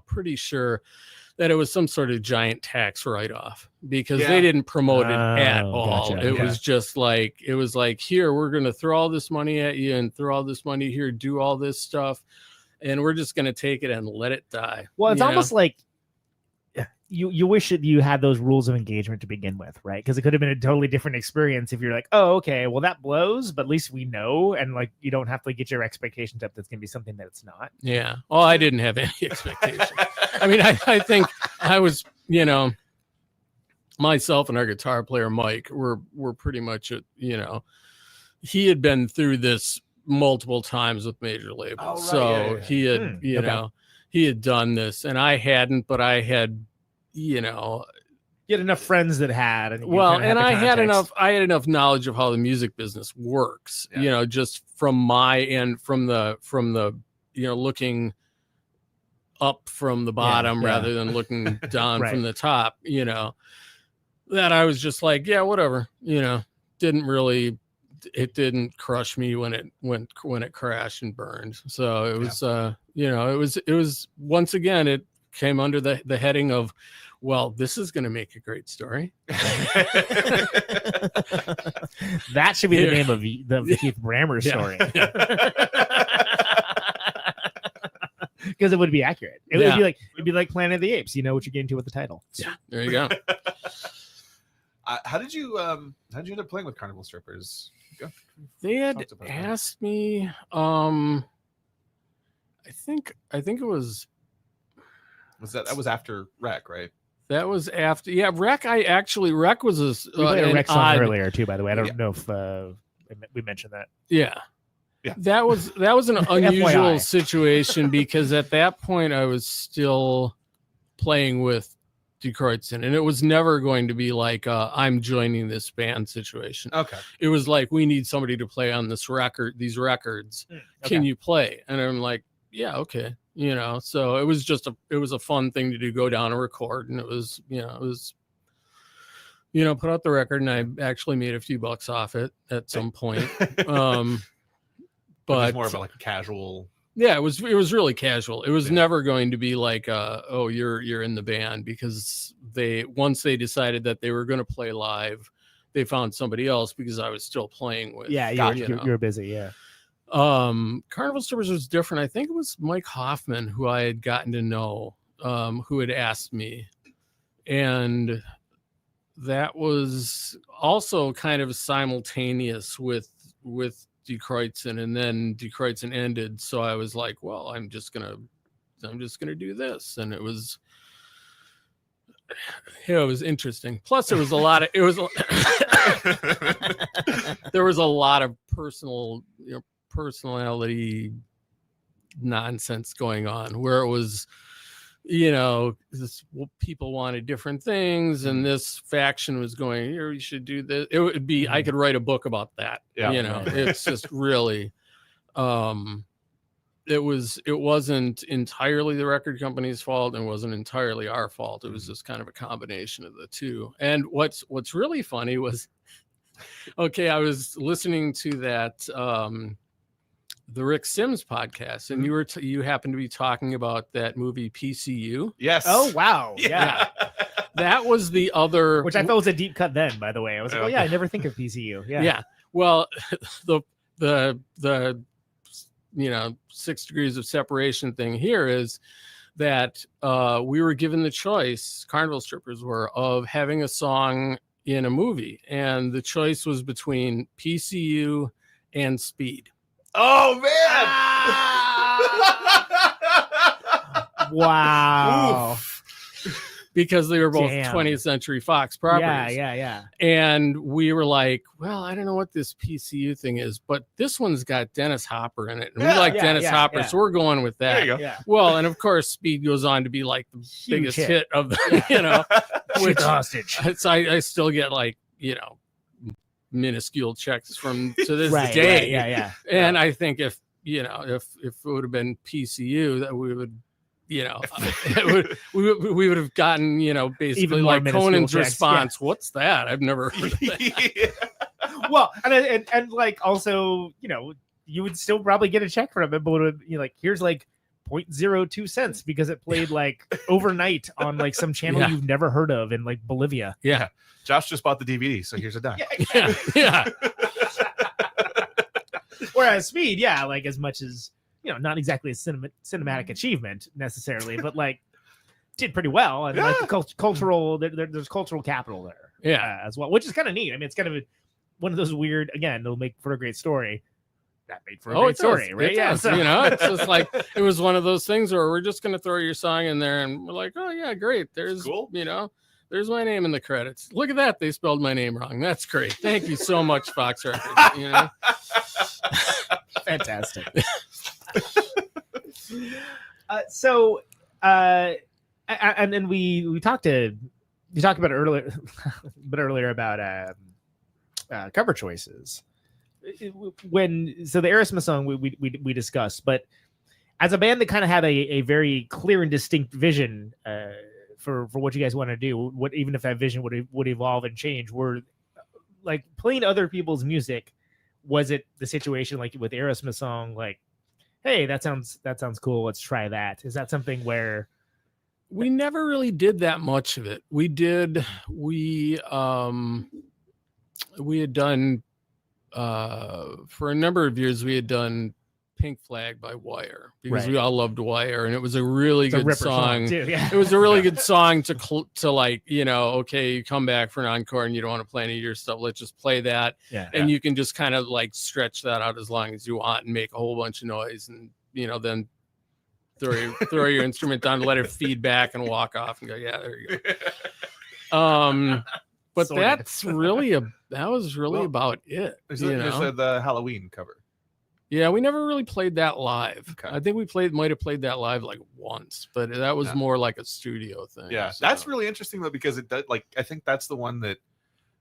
pretty sure that it was some sort of giant tax write-off, because they didn't promote it at all. Gotcha. It was just like, here, we're going to throw all this money at you and throw all this money here, do all this stuff, and we're just going to take it and let it die. Well, it's almost like you wish that you had those rules of engagement to begin with, right? Because it could have been a totally different experience if you're like, oh, okay, well, that blows, but at least we know, and like you don't have to get your expectations up. That's gonna be something that it's not. Yeah. Well, I didn't have any expectations. I mean, I think I was, myself and our guitar player Mike were pretty much he had been through this multiple times with major labels, he had he had done this, and I hadn't, but I had. You had enough friends that had, and I had enough knowledge of how the music business works, just from my end, from the looking up from the bottom rather than looking down from the top, that I was just like, yeah, whatever, it didn't crush me when it crashed and burned. So it was, it was once again, it came under the heading of, well, this is going to make a great story. That should be the name of the Keith Brammer story. Because it would be accurate. It'd be like Planet of the Apes. You know what you're getting to with the title. Yeah, there you go. How did you end up playing with Carnival Strippers? They had asked me. I think it was. That was after Wreck, right? That was after, Wreck. Wreck was a Wreck song earlier too. By the way, I don't know if we mentioned that. Yeah. That was an unusual situation, because at that point I was still playing with Die Kreuzen, and it was never going to be like I'm joining this band situation. Okay. It was like, we need somebody to play on these records. Okay. Can you play? And I'm like, yeah, okay. So it was a fun thing to do, go down and record. And it was put out the record, and I actually made a few bucks off it at some point. But it's more of like a casual. Yeah, it was really casual. It was never going to be like, oh, you're in the band, because once they decided that they were going to play live, they found somebody else, because I was still playing with. Yeah, you're busy. Yeah. Carnival Strippers was different. I think it was Mike Hoffman who I had gotten to know, who had asked me, and that was also kind of simultaneous with Die Kreuzen, and then Die Kreuzen ended, so I was like, well, I'm just gonna do this, and it was interesting. Plus there was a lot of there was a lot of personality nonsense going on, where it was, people wanted different things, and this faction was going, here, you should do this. It would be, I could write a book about that. It's just really, it wasn't entirely the record company's fault and wasn't entirely our fault. It was just kind of a combination of the two. And what's really funny was, okay, I was listening to that the Rick Sims podcast, and you happened to be talking about that movie PCU. Yes. Oh wow. Yeah. That was the other, Which I thought was a deep cut then, by the way. I was like, oh yeah, I never think of PCU. Yeah. Yeah. Well, the 6 degrees of separation thing here is that we were given the choice, Carnival Strippers were, of having a song in a movie, and the choice was between PCU and Speed. Oh man! Wow. Because they were both Damn. 20th Century Fox properties. Yeah. And we were like, well, I don't know what this PCU thing is, but this one's got Dennis Hopper in it. And we like Dennis Hopper, so we're going with that. There you go. Yeah. Well, and of course, Speed goes on to be like the biggest hit of the, Which hostage. So I still get like, minuscule checks to this day. Yeah. And I think if it would have been PCU, that we would, we would have gotten, basically Even more like minuscule Conan's checks, response. What's that? I've never heard of that. Well, and like also, you would still probably get a check from it, but here's like 0.02 cents because it played like overnight on like some channel you've never heard of in like Bolivia. Yeah. Josh just bought the DVD, so here's a dime. Yeah. Whereas Speed, like as much as, not exactly a cinematic achievement necessarily, but like did pretty well. And like the cultural, there's cultural capital there as well, which is kind of neat. I mean, it's kind of one of those weird, again, it'll make for a great story. That made for a great story, right? Yeah. So, it's just like, it was one of those things where we're just going to throw your song in there and we're like, oh yeah, great. There's, cool. There's my name in the credits. Look at that. They spelled my name wrong. That's great. Thank you so much, Fox Records. Fantastic. And then we talked about earlier, about cover choices. The Aerosmith song we discussed, but as a band that kind of had a very clear and distinct vision for what you guys want to do, even if that vision would evolve and change, were like playing other people's music. Was it the situation like with Aerosmith song, like, hey, that sounds cool, let's try that? Is that something where we never really did that much of it? We had done for a number of years, we had done Pink Flag by Wire because we all loved Wire, and it was a really good song too, yeah. It was a really good song to like, okay, you come back for an encore and you don't want to play any of your stuff, let's just play that. And you can just kind of like stretch that out as long as you want and make a whole bunch of noise, and then throw your instrument down, let it feed back and walk off and go, yeah, there you go. But that was really about it. There's the Halloween cover. Yeah, we never really played that live. Okay. I think we might have played that live like once, but that was more like a studio thing. Yeah, so. That's really interesting though, because it does, like, I think that's the one that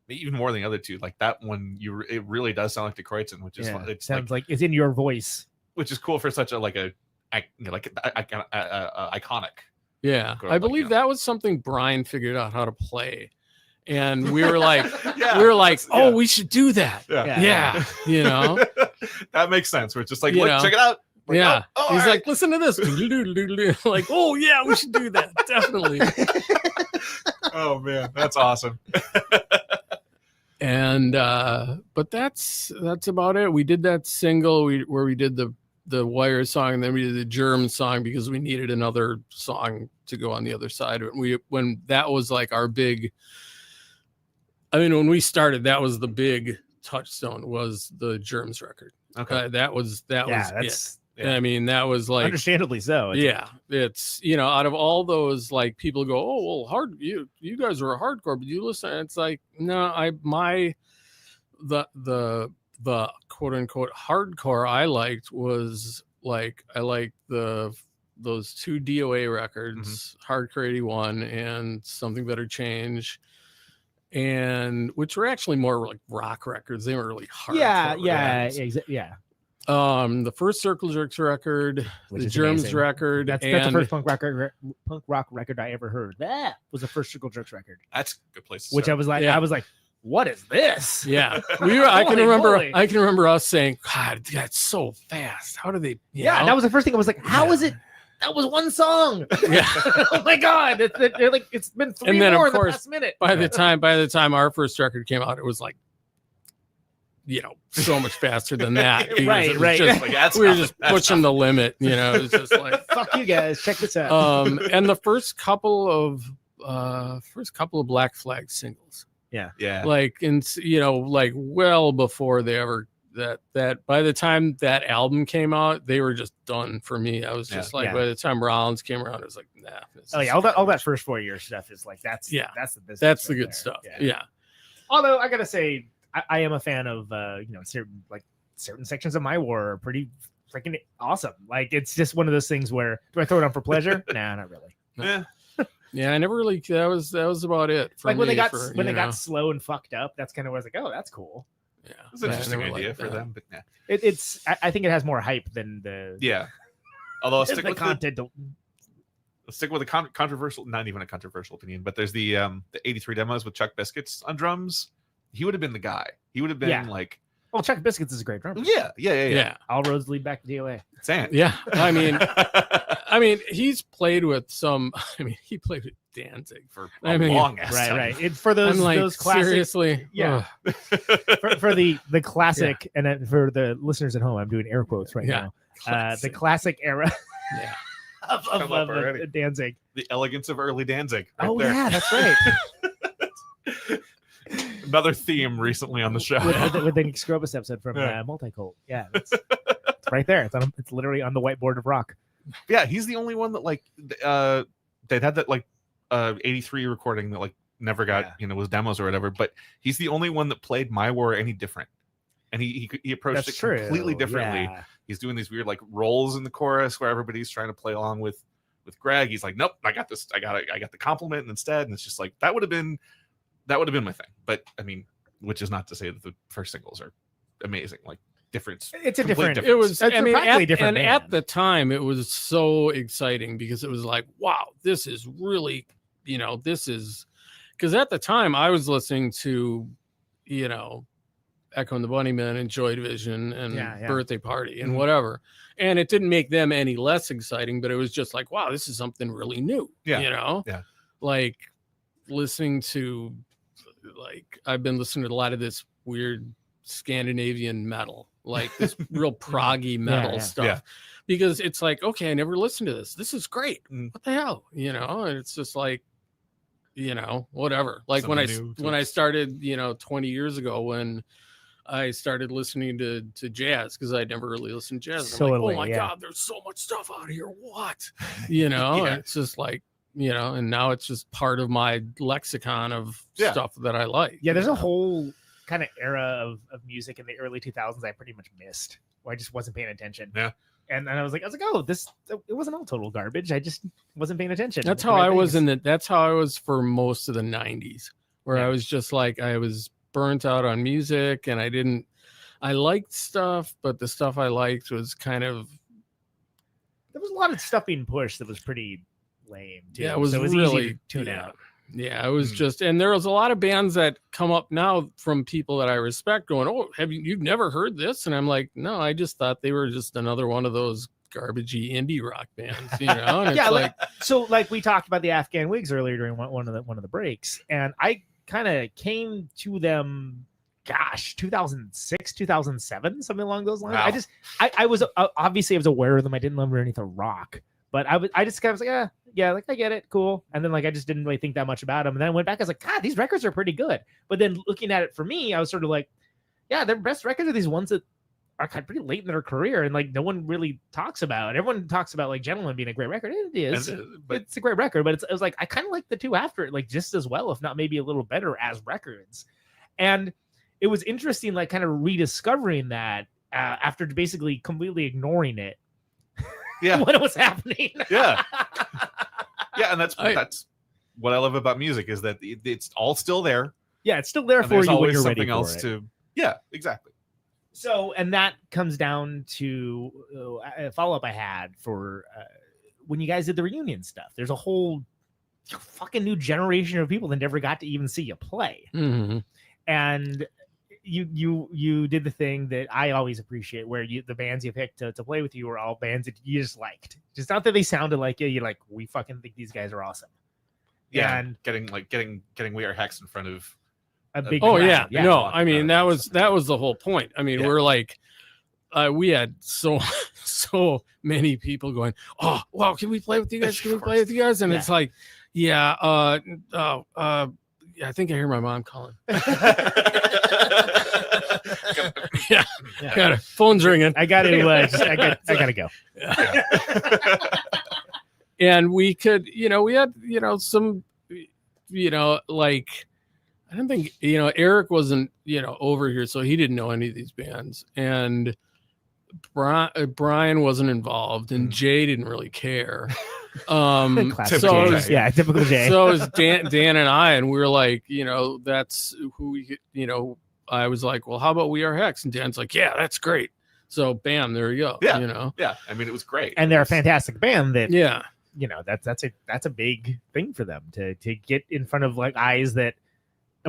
even more than the other two, like that one, it really does sound like Die Kreuzen, which is it sounds like it's in your voice, which is cool for such a iconic. Yeah, I believe that was something Brian figured out how to play. And we were like, oh, we should do that. Yeah. That makes sense. We're just like, check it out. Like, he's like, listen to this. Like, oh yeah, we should do that. Definitely. Oh man, that's awesome. And but that's about it. We did that single where we did the Wire song, and then we did the Germ song because we needed another song to go on the other side of it. When that was like our big, I mean, when we started, that was the big touchstone, was the Germs record. Okay. That was that's it. I mean, that was like, understandably so. It's out of all those, like, people go, oh, well, you guys are a hardcore, but you listen. It's like, no, the quote unquote hardcore I liked was like, I liked those two DOA records, Hardcore 81 and Something Better Change, and which were actually more like rock records. They weren't really hardcore. Yeah. The first Circle Jerks record, Which the is Germs amazing. record, That's the and first punk rock record I ever heard. That was the first Circle Jerks record, That's a good place. To which I start. was like, Yeah. what is this? yeah, we were. I can Holy remember. moly. I can remember us saying, "God, that's so fast. How do they?" you Yeah, know? that was the first thing. I was like, how is it? That was one song. Yeah. Oh my god! They're like, it's been three And then, more of in the course, past minute. By the time our first record came out, it was like, so much faster than that. because Right, it was right. just- Like, that's we were not- just that's pushing not- the limit. It was just like. Fuck you guys. Check this out. And the first couple of Black Flag singles, Yeah. like like well before they ever that by the time that album came out, they were just done for me. I was just like, Yeah. by the time Rollins came around, I was like, nah. Oh yeah, all that first 4 year stuff is like that's the business. That's the right good there. stuff. Yeah. Yeah. Although I gotta say, I am a fan of certain sections of My War are pretty freaking awesome. Like it's just one of those things where do I throw it on for pleasure? Nah, not really. Yeah. Yeah, I never really. That was about it. For Like when me they got for, when they you know. got slow and fucked up, that's kind of where I was like, oh, that's cool. Yeah, It's an I interesting never idea liked for that. them, but yeah. I think it has more hype than the Yeah. Although I'll stick the with content. let's stick with a controversial, not even a controversial opinion, but there's the 83 demos with Chuck Biscuits on drums. He would have been the guy. He would have been Yeah. like, Well, Chuck Biscuits is a great drummer. yeah. All roads lead back to DOA. Sand. Yeah, I mean, he's played with some. I mean, he played with Danzig for I a mean, long ass time. Right. It, for those I'm like, those classic, seriously, Yeah. ugh. for the classic, and then for the listeners at home, I'm doing air quotes right Yeah. now. The classic era Yeah. of Come up already. Danzig. The elegance of early Danzig. Right Oh there. yeah, that's right. Another theme recently on the show. with the Nick Scrobus episode from Multicult. Yeah, it's right there. It's literally on the whiteboard of rock. Yeah, he's the only one that like they had that like 83 recording that like never got was demos or whatever, but he's the only one that played My War any different. And he approached That's it true. completely differently. Yeah. He's doing these weird like rolls in the chorus where everybody's trying to play along with Greg. He's like, nope, I got this. I got the compliment instead. And it's just like that would have been my thing. But I mean, which is not to say that the first singles are amazing. Like difference. It's a different. It was. It's I mean, practically at, different and band. at the time, it was so exciting because it was like, wow, this is really, this is because at the time I was listening to, Echo and the Bunnymen and Joy Division and Birthday Party and whatever, and it didn't make them any less exciting, but it was just like, wow, this is something really new. Yeah. Like listening to, like I've been listening to a lot of this weird Scandinavian metal, like this real proggy metal stuff, because it's like, okay, I never listened to this. This is great. What the hell, And it's just like, whatever. Like when I started, 20 years ago when I started listening to jazz because I'd never really listened to jazz. I'm like, oh my god, there's so much stuff out here. What, It's just like. And now it's just part of my lexicon of stuff that I like. Yeah, there's a whole kind of era of music in the early 2000s I pretty much missed, where I just wasn't paying attention. Yeah. And I was like, oh, it wasn't all total garbage. I just wasn't paying attention. That's how I was that's how I was for most of the 90s, where I was just like, I was burnt out on music and I liked stuff, but the stuff I liked was kind of. There was a lot of stuff being pushed that was pretty lame too. Yeah, it was really really easy to tune out. Yeah, it was just, and there was a lot of bands that come up now from people that I respect going, oh, you've never heard this? And I'm like, no, I just thought they were just another one of those garbagey indie rock bands, And it's like we talked about the Afghan Wigs earlier during one of the breaks, and I kind of came to them, 2006, 2007, something along those lines. Wow. I was obviously I was aware of them. I didn't love anything rock, but I just kind of was like, like I get it, cool. And then like I just didn't really think that much about them. And then I went back, I was like, God, these records are pretty good. But then looking at it for me, I was sort of like, yeah, their best records are these ones that are kind of pretty late in their career and like no one really talks about. Everyone talks about like Gentleman being a great record. It is, but it's a great record. But it was like I kind of like the two after it, like just as well, if not maybe a little better as records. And it was interesting, like kind of rediscovering that after basically completely ignoring it. Yeah, when it was happening. Yeah, and that's what I love about music is that it's all still there. Yeah, it's still there and for you when always you're ready something for else it. to. Yeah, exactly. So, and that comes down to a follow-up I had for when you guys did the reunion stuff. There's a whole fucking new generation of people that never got to even see you play. Mm-hmm. And you did the thing that I always appreciate, where the bands you picked to play with you were all bands that you just liked. Just not that they sounded like you. You're like, we fucking think these guys are awesome. Yeah, and getting We Are Hex in front of a big. Oh crowd. yeah, no, I mean that was the whole point. I mean, we're like, we had so many people going, oh, well, can we play with you guys? Can we play with you guys? And it's like, I think I hear my mom calling. Got it. Phone's ringing. I got to. I got to go. And we could, we had, some, like, I don't think, Eric wasn't, over here, so he didn't know any of these bands, and Brian wasn't involved, and Jay didn't really care. So it was, typical Jay. So it was Dan and I, and we were like, that's who we, I was like, well, how about We Are Hex? And Dan's like, yeah, that's great. So bam, there you go. Yeah, yeah. I mean, it was great, and they're a fantastic band. That that's a big thing for them to get in front of like eyes that,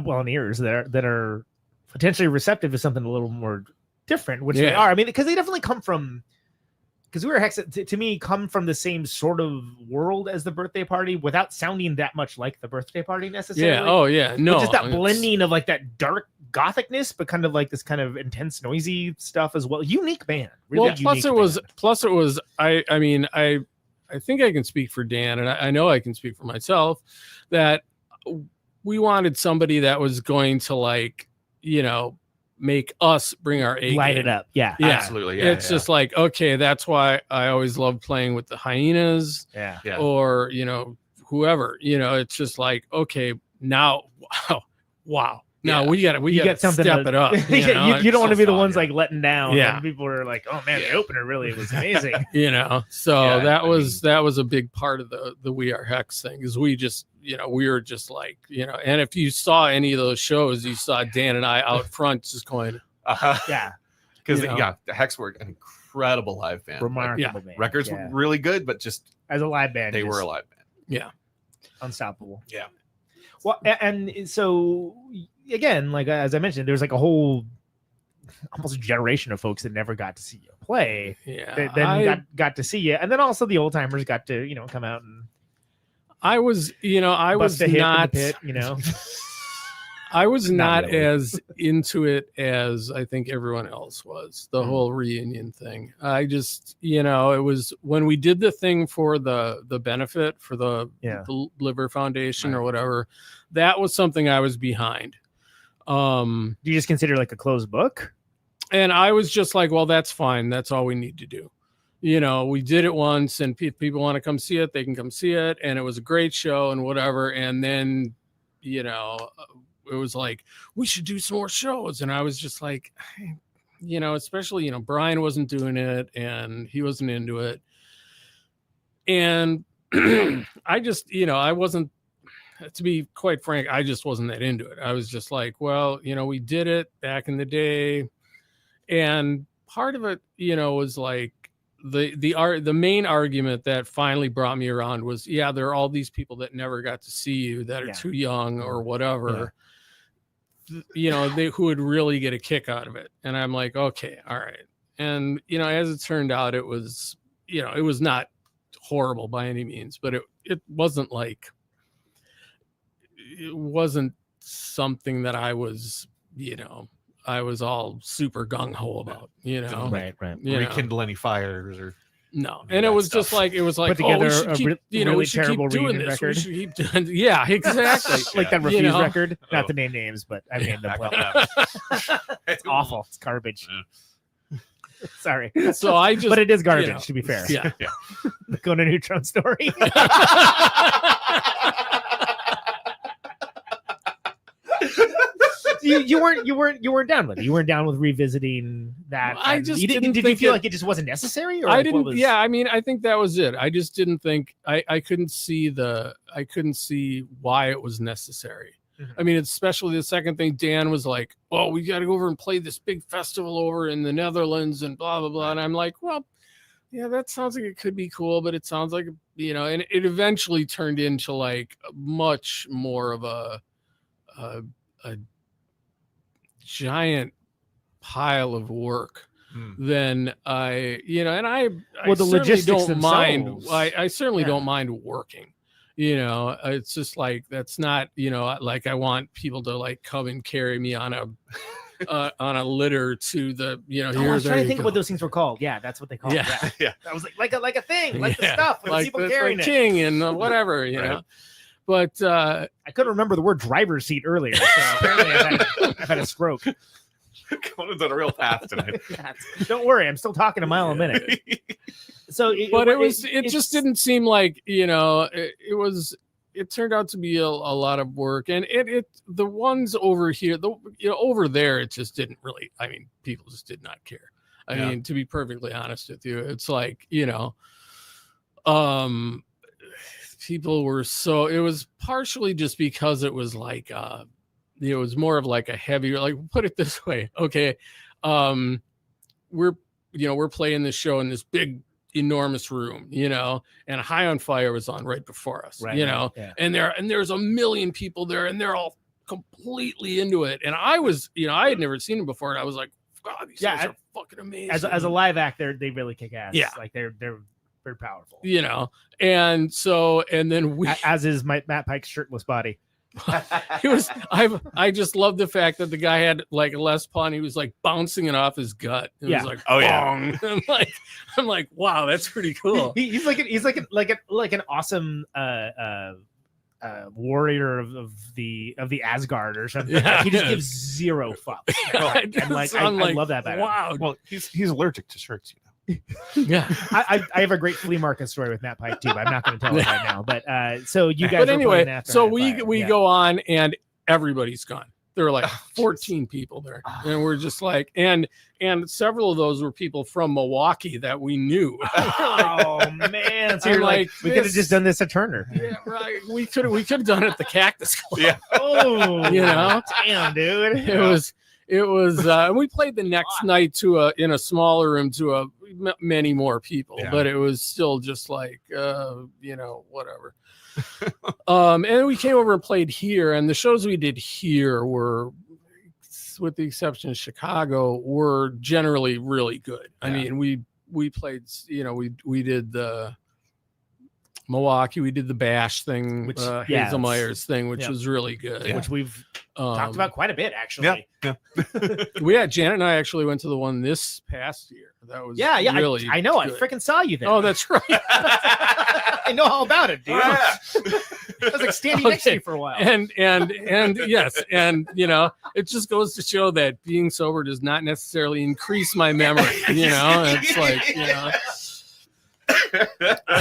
well, and ears that are potentially receptive to something a little more different, which they are. I mean, because they definitely come from. Because We Are Hex, to me, come from the same sort of world as the Birthday Party without sounding that much like the Birthday Party necessarily. Yeah. Oh, yeah. No. Just that blending of like that dark gothicness, but kind of like this kind of intense, noisy stuff as well. Unique band. Really plus it was. I mean, I think I can speak for Dan, and I know I can speak for myself, that we wanted somebody that was going to like, make us bring our A light game. It up. Yeah, absolutely. Yeah, it's just like, okay, that's why I always love playing with the Hyenas. Yeah. Or, whoever, it's just like, okay, now, wow. Now we got to step it up. You don't want to be the ones like letting down. Yeah. And people are like, oh man, the opener really was amazing. So that was a big part of the We Are Hex thing, is we just, we were just like, and if you saw any of those shows, you saw Dan and I out front just going, yeah. Because the Hex were an incredible live band. Remarkable band. Records were really good, but just as a live band, they were a live band. Yeah. Unstoppable. Yeah. Well, and so again, like as I mentioned, there's like a whole almost generation of folks that never got to see you play. Yeah. That then got to see you, and then also the old timers got to come out and. I was not, pit, I was not really. as into it as I think everyone else was, the whole reunion thing. I just, it was when we did the thing for the benefit for the Liver Foundation or whatever, that was something I was behind. Do you just consider like a closed book? And I was just like, well, that's fine. That's all we need to do. We did it once, and people want to come see it, they can come see it. And it was a great show and whatever. And then, it was like, we should do some more shows. And I was just like, especially, Brian wasn't doing it and he wasn't into it. And I just, I wasn't, to be quite frank, I just wasn't that into it. I was just like, well, we did it back in the day. And part of it, was like, the main argument that finally brought me around was, there are all these people that never got to see you that are too young or whatever, they who would really get a kick out of it. And I'm like, okay, all right. And as it turned out, it was it was not horrible by any means, but it wasn't like, it wasn't something that I was I was all super gung-ho about, Right. Rekindle any fires or no. And it was just like, put together we should terrible keep doing reunion this. record. We should keep doing, yeah, exactly. Like that Refuse record. Not to name names, but I named them. It's awful. It's garbage. Sorry. So I just, but it is garbage, to be fair. Yeah. The Conan Neutron story. You weren't down with it. You weren't down with revisiting that. I just did you feel like it just wasn't necessary? Or I like didn't. what was... Yeah, I mean, I think that was it. I just didn't think I couldn't see why it was necessary. I mean, especially the second thing, Dan was like, "Oh, we got to go over and play this big festival over in the Netherlands and blah blah blah." And I'm like, "Well, yeah, that sounds like it could be cool, but it sounds like, you know," and it eventually turned into like much more of a giant pile of work than I, you know, and I Well, the certainly logistics don't mind. themselves. I certainly Yeah. don't mind working. You know, it's just like, that's not, you know, like I want people to like come and carry me on a litter to the, you know, Oh, I here, was there trying to you think go. of what those things were called. Yeah, that's what they call it. Yeah. Yeah. I was like a thing, like the Yeah, stuff with like people the carrying it. king and whatever, you know. But I couldn't remember the word driver's seat earlier, so apparently I've had a stroke. Conan's on a real path tonight. Don't worry, I'm still talking a mile a minute. So, but it just didn't seem like, you know, it turned out to be a lot of work, and the ones over here, over there, it just didn't really, I mean, people just did not care. I mean, to be perfectly honest with you, it's like, you know, people were it was partially just because it was like, it was more of like a heavier, like, put it this way. Okay. We're playing this show in this big, enormous room, you know, and High on Fire was on right before us, you know, and there's a million people there and they're all completely into it. And I was, you know, I had never seen them before. And I was like, God, these guys are fucking amazing. As a live act, they really kick ass. Yeah. Like they're very powerful, you know. And so, and then as is Matt Pike's shirtless body. I just love the fact that the guy had like a Les Paul and he was like bouncing it off his gut. It was like, bong. I'm like, wow, that's pretty cool. He's like an awesome warrior of the Asgard or something. Yeah. He just gives zero fucks. I love that about him. Wow. Well, he's allergic to shirts, you know. Yeah. I have a great flea market story with Matt Pike too, but I'm not going to tell it right now. But so you guys. But were anyway, playing after so High Fire. we go on and everybody's gone. There were like 14 people there, and we're just like, and several of those were people from Milwaukee that we knew. Oh man! So you're like, we could have just done this at Turner. Yeah, right. We could have done it at the Cactus Club. Yeah. Oh, you know, damn, dude. It was. And we played the next night in a smaller room to many more people, but it was still just like, you know, whatever. And we came over and played here, and the shows we did here were, with the exception of Chicago, were generally really good. I mean, we played, you know, we did the Milwaukee, we did the Bash thing, which Hazelmeyer's thing, which was really good, which we've talked about quite a bit actually. Janet and I actually went to the one this past year. That was really I know. good. I freaking saw you there. Oh, that's right. I know all about it, dude. I was like standing next to you for a while. And yes, and you know, it just goes to show that being sober does not necessarily increase my memory. You know, it's like, you know.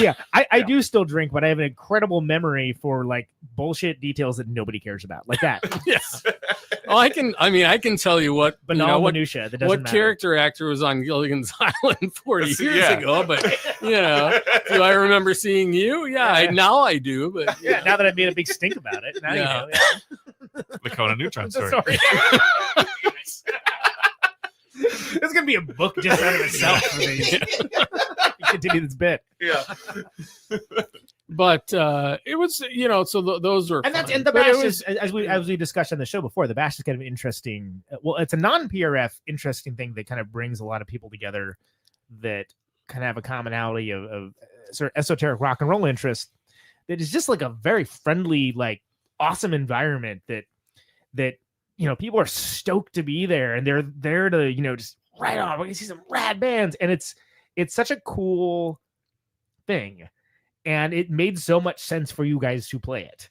Yeah, I do still drink, but I have an incredible memory for like bullshit details that nobody cares about, like that. Yes. Oh, I can tell you what, but you know, what minutia that doesn't what matter. Character actor was on Gilligan's Island 40 years ago, but you know, do I remember seeing you? Yeah, now I do, but yeah, now that I've made a big stink about it, now you know. The Conan Neutron story. Sorry. There's gonna be a book just out of itself for these. Continue this bit. Yeah. But it was, you know, so those were and that's fun. and the But Bash it is, as we discussed on the show before, the Bash is kind of an interesting. Well, it's a non-PRF interesting thing that kind of brings a lot of people together that kind of have a commonality of sort of esoteric rock and roll interest. That is just like a very friendly, like awesome environment that you know, people are stoked to be there and they're there to, you know, just right on. We're gonna see some rad bands, and it's such a cool thing, and it made so much sense for you guys to play it.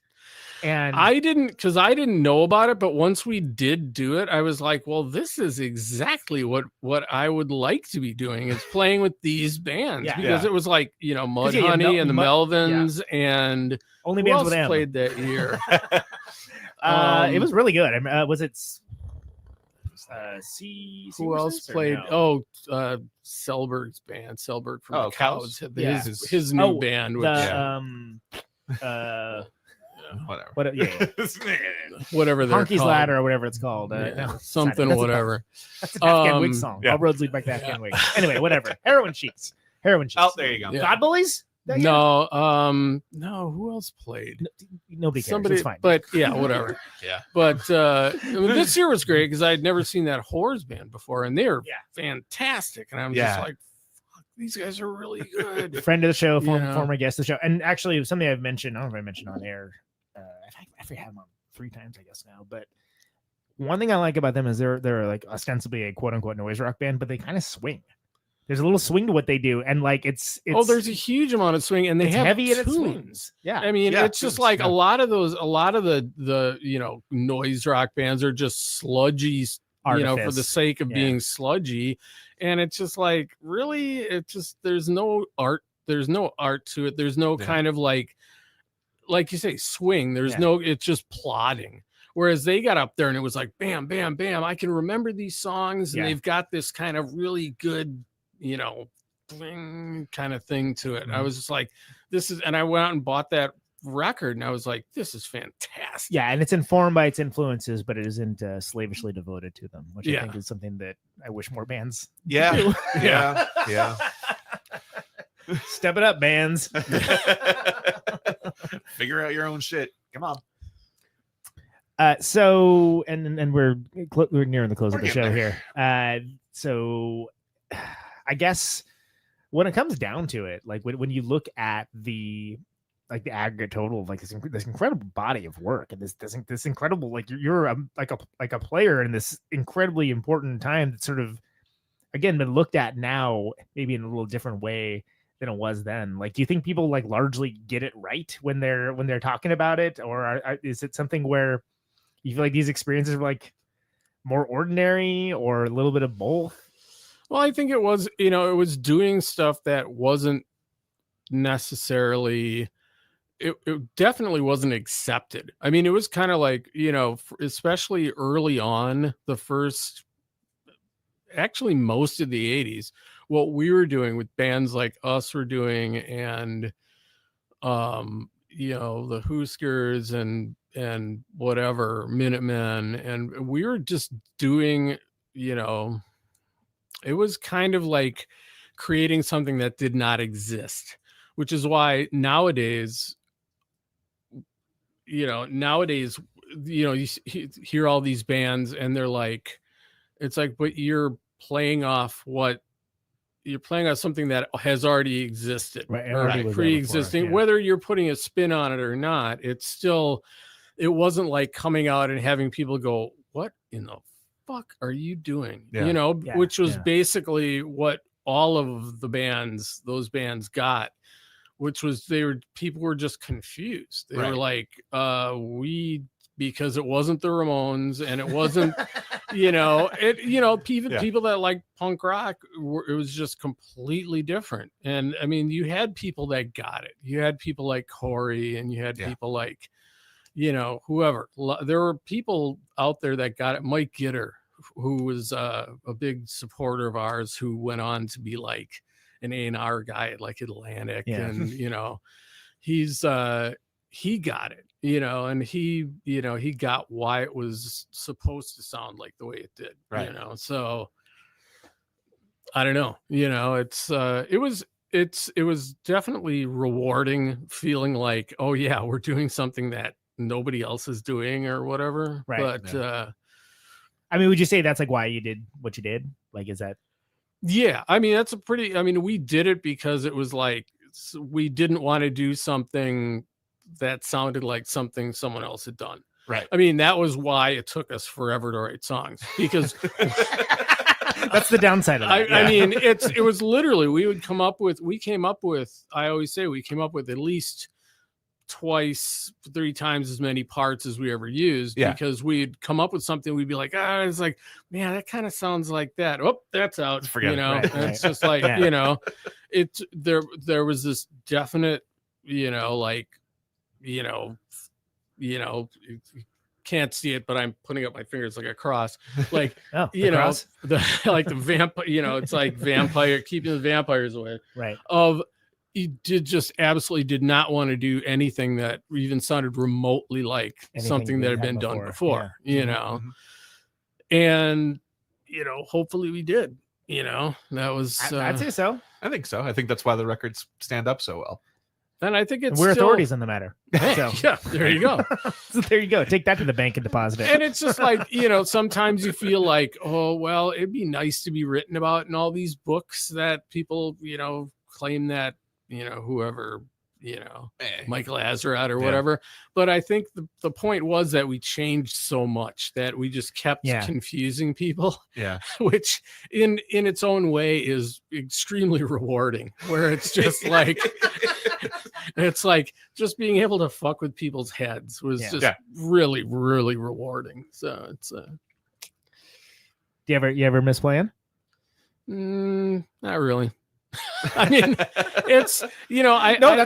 And I didn't know about it, but once we did do it, I was like, well, this is exactly what I would like to be doing, is playing with these bands. Because it was like, you know, Mudhoney and the Melvins and only who bands else with M played that year. it was really good. I mean, was it who else played? No? Selberg's band, Selberg from Oh, the Cows, Cows? had his new band. Which, Whatever. What? Yeah, whatever they're Honky's called. Ladder or whatever it's called. Yeah, No, something, that's whatever. That's an Afghan Wig Um, song. yeah. All roads lead back to Afghan Wig. Anyway, whatever. Heroin Sheets. Heroin Sheets. Oh, there you go. Yeah. God Bullies? That year? No, who else played? Nobody cares. Somebody, It's fine. but yeah, whatever. Yeah. But I mean, this year was great because I'd never seen that Whores band before, and they're Yeah. fantastic. And I'm Yeah. just like, fuck, these guys are really good. Friend of the show, Yeah. former guest of the show, and actually something I've mentioned. I don't know if I mentioned on air. I forget had them on 3 times, I guess now. But one thing I like about them is they're like ostensibly a quote unquote noise rock band, but they kind of swing. There's a little swing to what they do, and like it's Oh, there's a huge amount of swing, and they it's have heavy and it tunes. swings. Yeah, I mean, Yeah, it's just tunes, like yeah. a lot of the noise rock bands are just sludgy, for the Artifice. sake of Yeah. being sludgy, and it's just like really, it's just there's no art to it. There's no Yeah. kind of like you say, swing. There's Yeah. no, it's just plodding. Whereas they got up there and it was like bam, bam, bam. I can remember these songs, and Yeah. they've got this kind of really good, bling kind of thing to it. I was just like, this is, and I went out and bought that record, and I was like, this is fantastic. yeah, and it's informed by its influences, but it isn't slavishly devoted to them, which I Yeah. think is something that I wish more bands Yeah. do. Yeah. Yeah. Step it up, bands. Figure out your own shit. Come on. So and we're nearing the close We're of the show getting here. So I guess when it comes down to it, like when you look at the aggregate total of like this incredible body of work and this incredible, like you're a player in this incredibly important time that's sort of again been looked at now maybe in a little different way than it was then. Like, do you think people like largely get it right when they're talking about it, or is it something where you feel like these experiences are like more ordinary or a little bit of both? Well, I think it was, it was doing stuff that wasn't necessarily, it definitely wasn't accepted. I mean, it was kind of like, especially early on, actually most of the 80s, what we were doing with bands like us were doing, and, the Huskers and whatever, Minutemen, and we were just doing, it was kind of like creating something that did not exist, which is why nowadays, you hear all these bands and they're like, it's like, but you're playing off something that has already existed, Right, or already was there pre-existing, before, yeah. whether you're putting a spin on it or not. It's still, it wasn't like coming out and having people go, what in the fuck are you doing? Yeah. Yeah, Which was yeah. basically what all of those bands got, which was people were just confused. They Right. were like, because it wasn't the Ramones and it wasn't, people that like punk rock, it was just completely different. And I mean, you had people that got it. You had people like Corey, and you had people like, whoever. There were people out there that got it. Mike Gitter, who was a big supporter of ours, who went on to be like an A&R guy at like Atlantic, Yeah. and he got it, and he got why it was supposed to sound like the way it did, Right. So I don't know, it was definitely rewarding, feeling like, oh yeah, we're doing something that nobody else is doing or whatever. Right. But I mean, would you say that's like why you did what you did? Like, is that yeah, I mean, we did it because it was like, we didn't want to do something that sounded like something someone else had done. Right. I mean, that was why it took us forever to write songs, because that's the downside of it? I mean, it was literally, we came up with, I always say we came up with at least 3 times as many parts as we ever used, because we'd come up with something, we'd be like, it's like, man, that kind of sounds like that. Oh, that's out. Forget it. Right, And it's just like, there was this definite, you can't see it, but I'm putting up my fingers like a cross, like, cross? like the vampire, it's like vampire, keeping the vampires away. Right. Of just absolutely did not want to do anything that even sounded remotely like Anything something that we had been had done before. before, you know. And hopefully we did. That was I'd say so. I think so. I think that's why the records stand up so well. and I think it's We're still, authorities on the matter. So yeah, there you go. so there you go. Take that to the bank and deposit it. And it's just like, sometimes you feel like, oh, well, it'd be nice to be written about in all these books that people, claim that, whoever, Michael Azerrad or whatever. But I think the point was that we changed so much that we just kept confusing people. Yeah. Which in its own way is extremely rewarding, where it's just like, it's like just being able to fuck with people's heads was just really, really rewarding. So it's Do you ever miss playing? not really. I mean, it's that's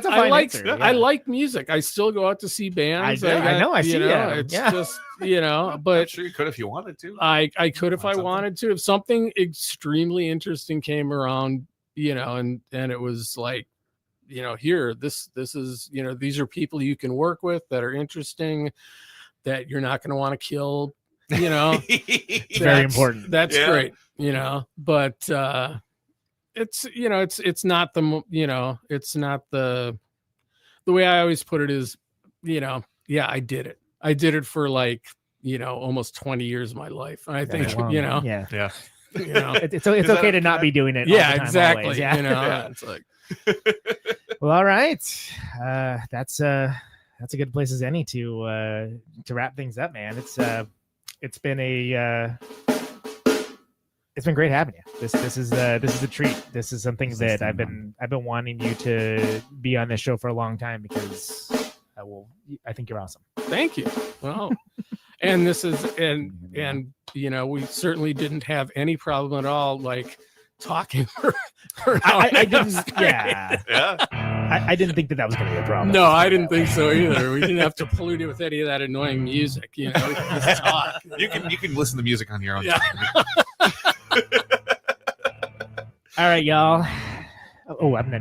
a fine answer, yeah. I like music. I still go out to see bands. I see. It's just but I'm sure you could if you wanted to. I could if I wanted to. If something extremely interesting came around, and it was like, here, this is, these are people you can work with that are interesting, that you're not going to want to kill, Very important. That's great, but it's it's not the it's not the way I always put it is, I did it for like almost 20 years of my life, and I think it's okay to not be doing it all the time, exactly always. It's like, well, all right, that's a good place as any to wrap things up, man. It's been great having you. This is a treat. This is something that I've been wanting you to be on this show for a long time, because I think you're awesome. Thank you. Well, and this is and we certainly didn't have any problem at all, like talking for I didn't. I didn't think that was going to be a problem. No, I didn't think so either. We didn't have to pollute it with any of that annoying music. We can just talk. You can listen to music on your own time. All right, y'all. Oh, I'm gonna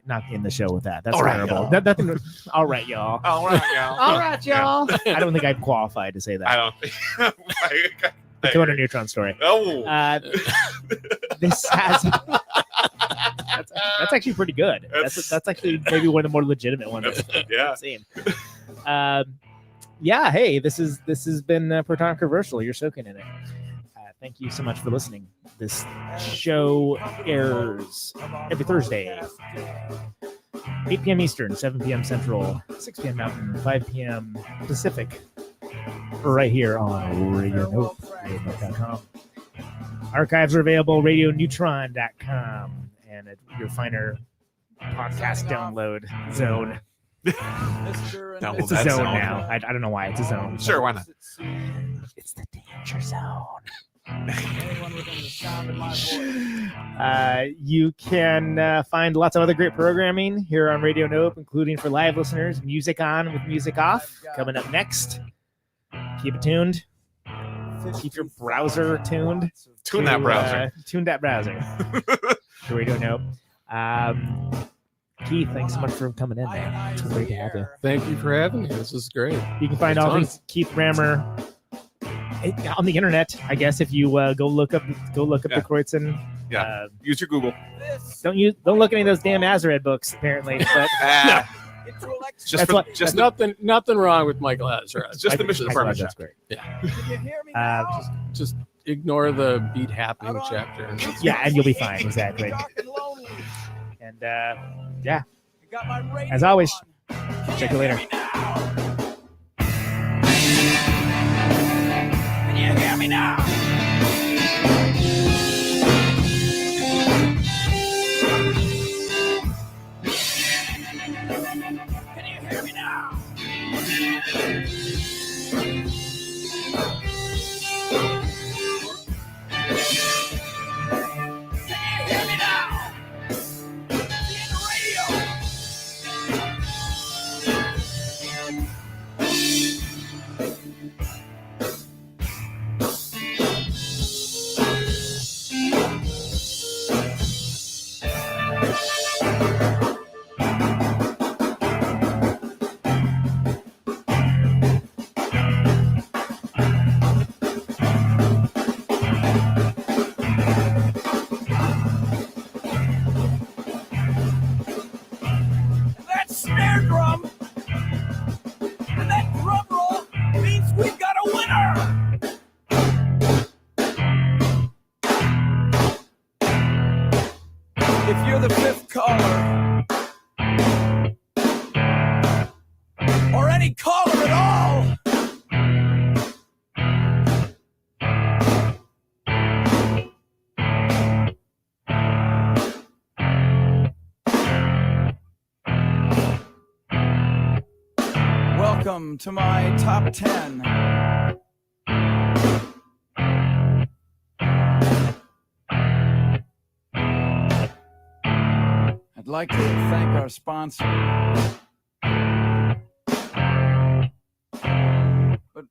not end the show with that. That's terrible. Nothing. All right, y'all. All right, y'all. All right, y'all. I don't think I'm qualified to say that. I don't think. The Conan Neutron story. Oh. This has. That's actually pretty good. That's actually maybe one of the more legitimate ones I've seen. Hey, this has been Protonic Reversal. You're soaking in it. Thank you so much for listening. This show airs every Thursday, 8 p.m. Eastern, 7 p.m. Central, 6 p.m. Mountain, 5 p.m. Pacific, right here on RadioNote.com. Archives are available, RadioNeutron.com, and at your finer podcast download zone. It's a zone now. I don't know why it's a zone. Sure, why not? It's the danger zone. You can find lots of other great programming here on Radio Nope, including for live listeners, Music On with Music Off coming up next. Keep it tuned. Keep your browser tuned. Tune that browser. Tune that browser. To Radio Nope. Keith, thanks so much for coming in, man. It's great to have you. Thank you for having me. This is great. You can find all things Keith Brammer on the internet, I guess. If you go look up the Kreuzen. Yeah. Use your Google. Don't look at any of those damn Azerrad books, apparently. But just nothing wrong with Michael Azerrad. Just the mission department. That's great. Yeah. Just ignore the Beat Happening chapter. And you'll be fine. Exactly. And as always, check you later. Can you hear me now? Can you hear me now? caller. Or any caller at all. Welcome to my top 10. I'd like to thank our sponsor. But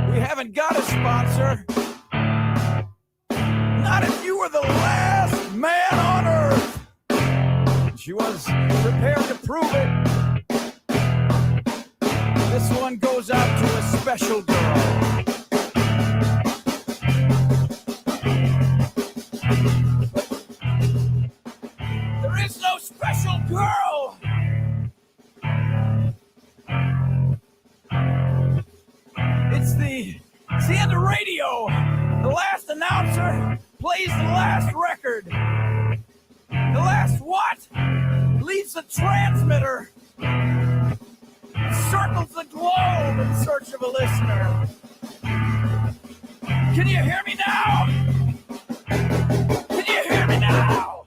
we haven't got a sponsor. Not if you were the last man on earth. She was prepared to prove it. This one goes out to a special girl. There is no special girl. It's the end of radio. The last announcer plays the last record. The last what? Leaves the transmitter. Circles the globe in search of a listener. Can you hear me now? Can you hear me now?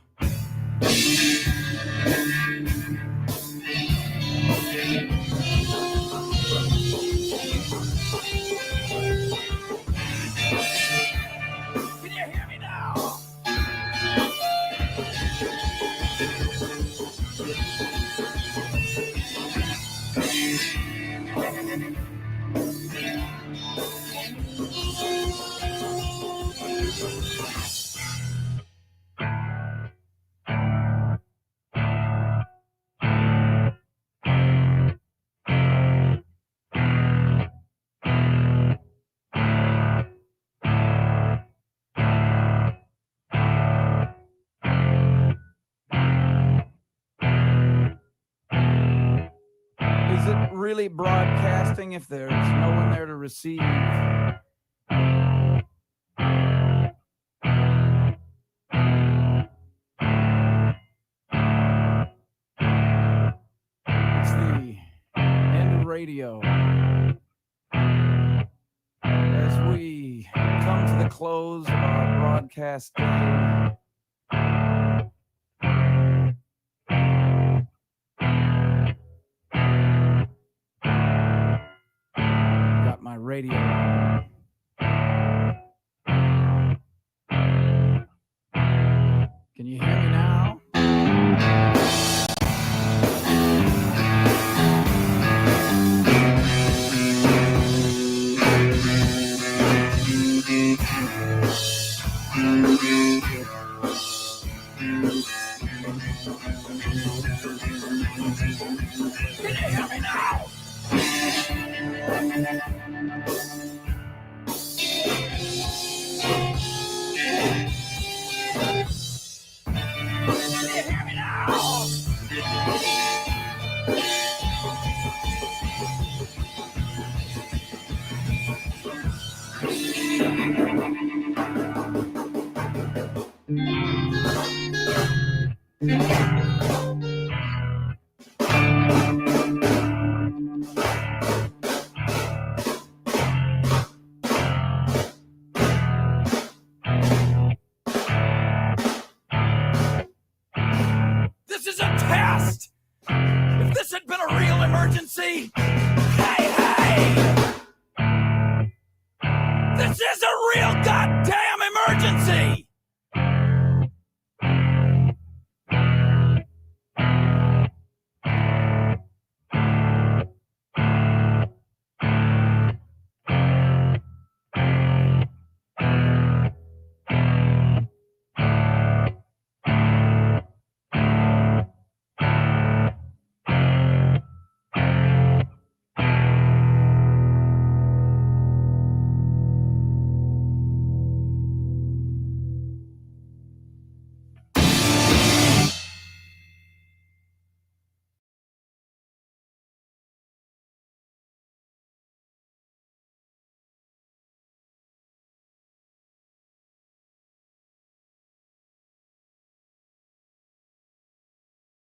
Can you hear me now? Is it really broadcasting if there's no one there to receive? It's the end of radio. As we come to the close of our broadcast day, got my radio on. Can you hear me now? Can you hear me now? Can you hear me now? This is a test. If this had been a real emergency, hey, this is a real goddamn emergency.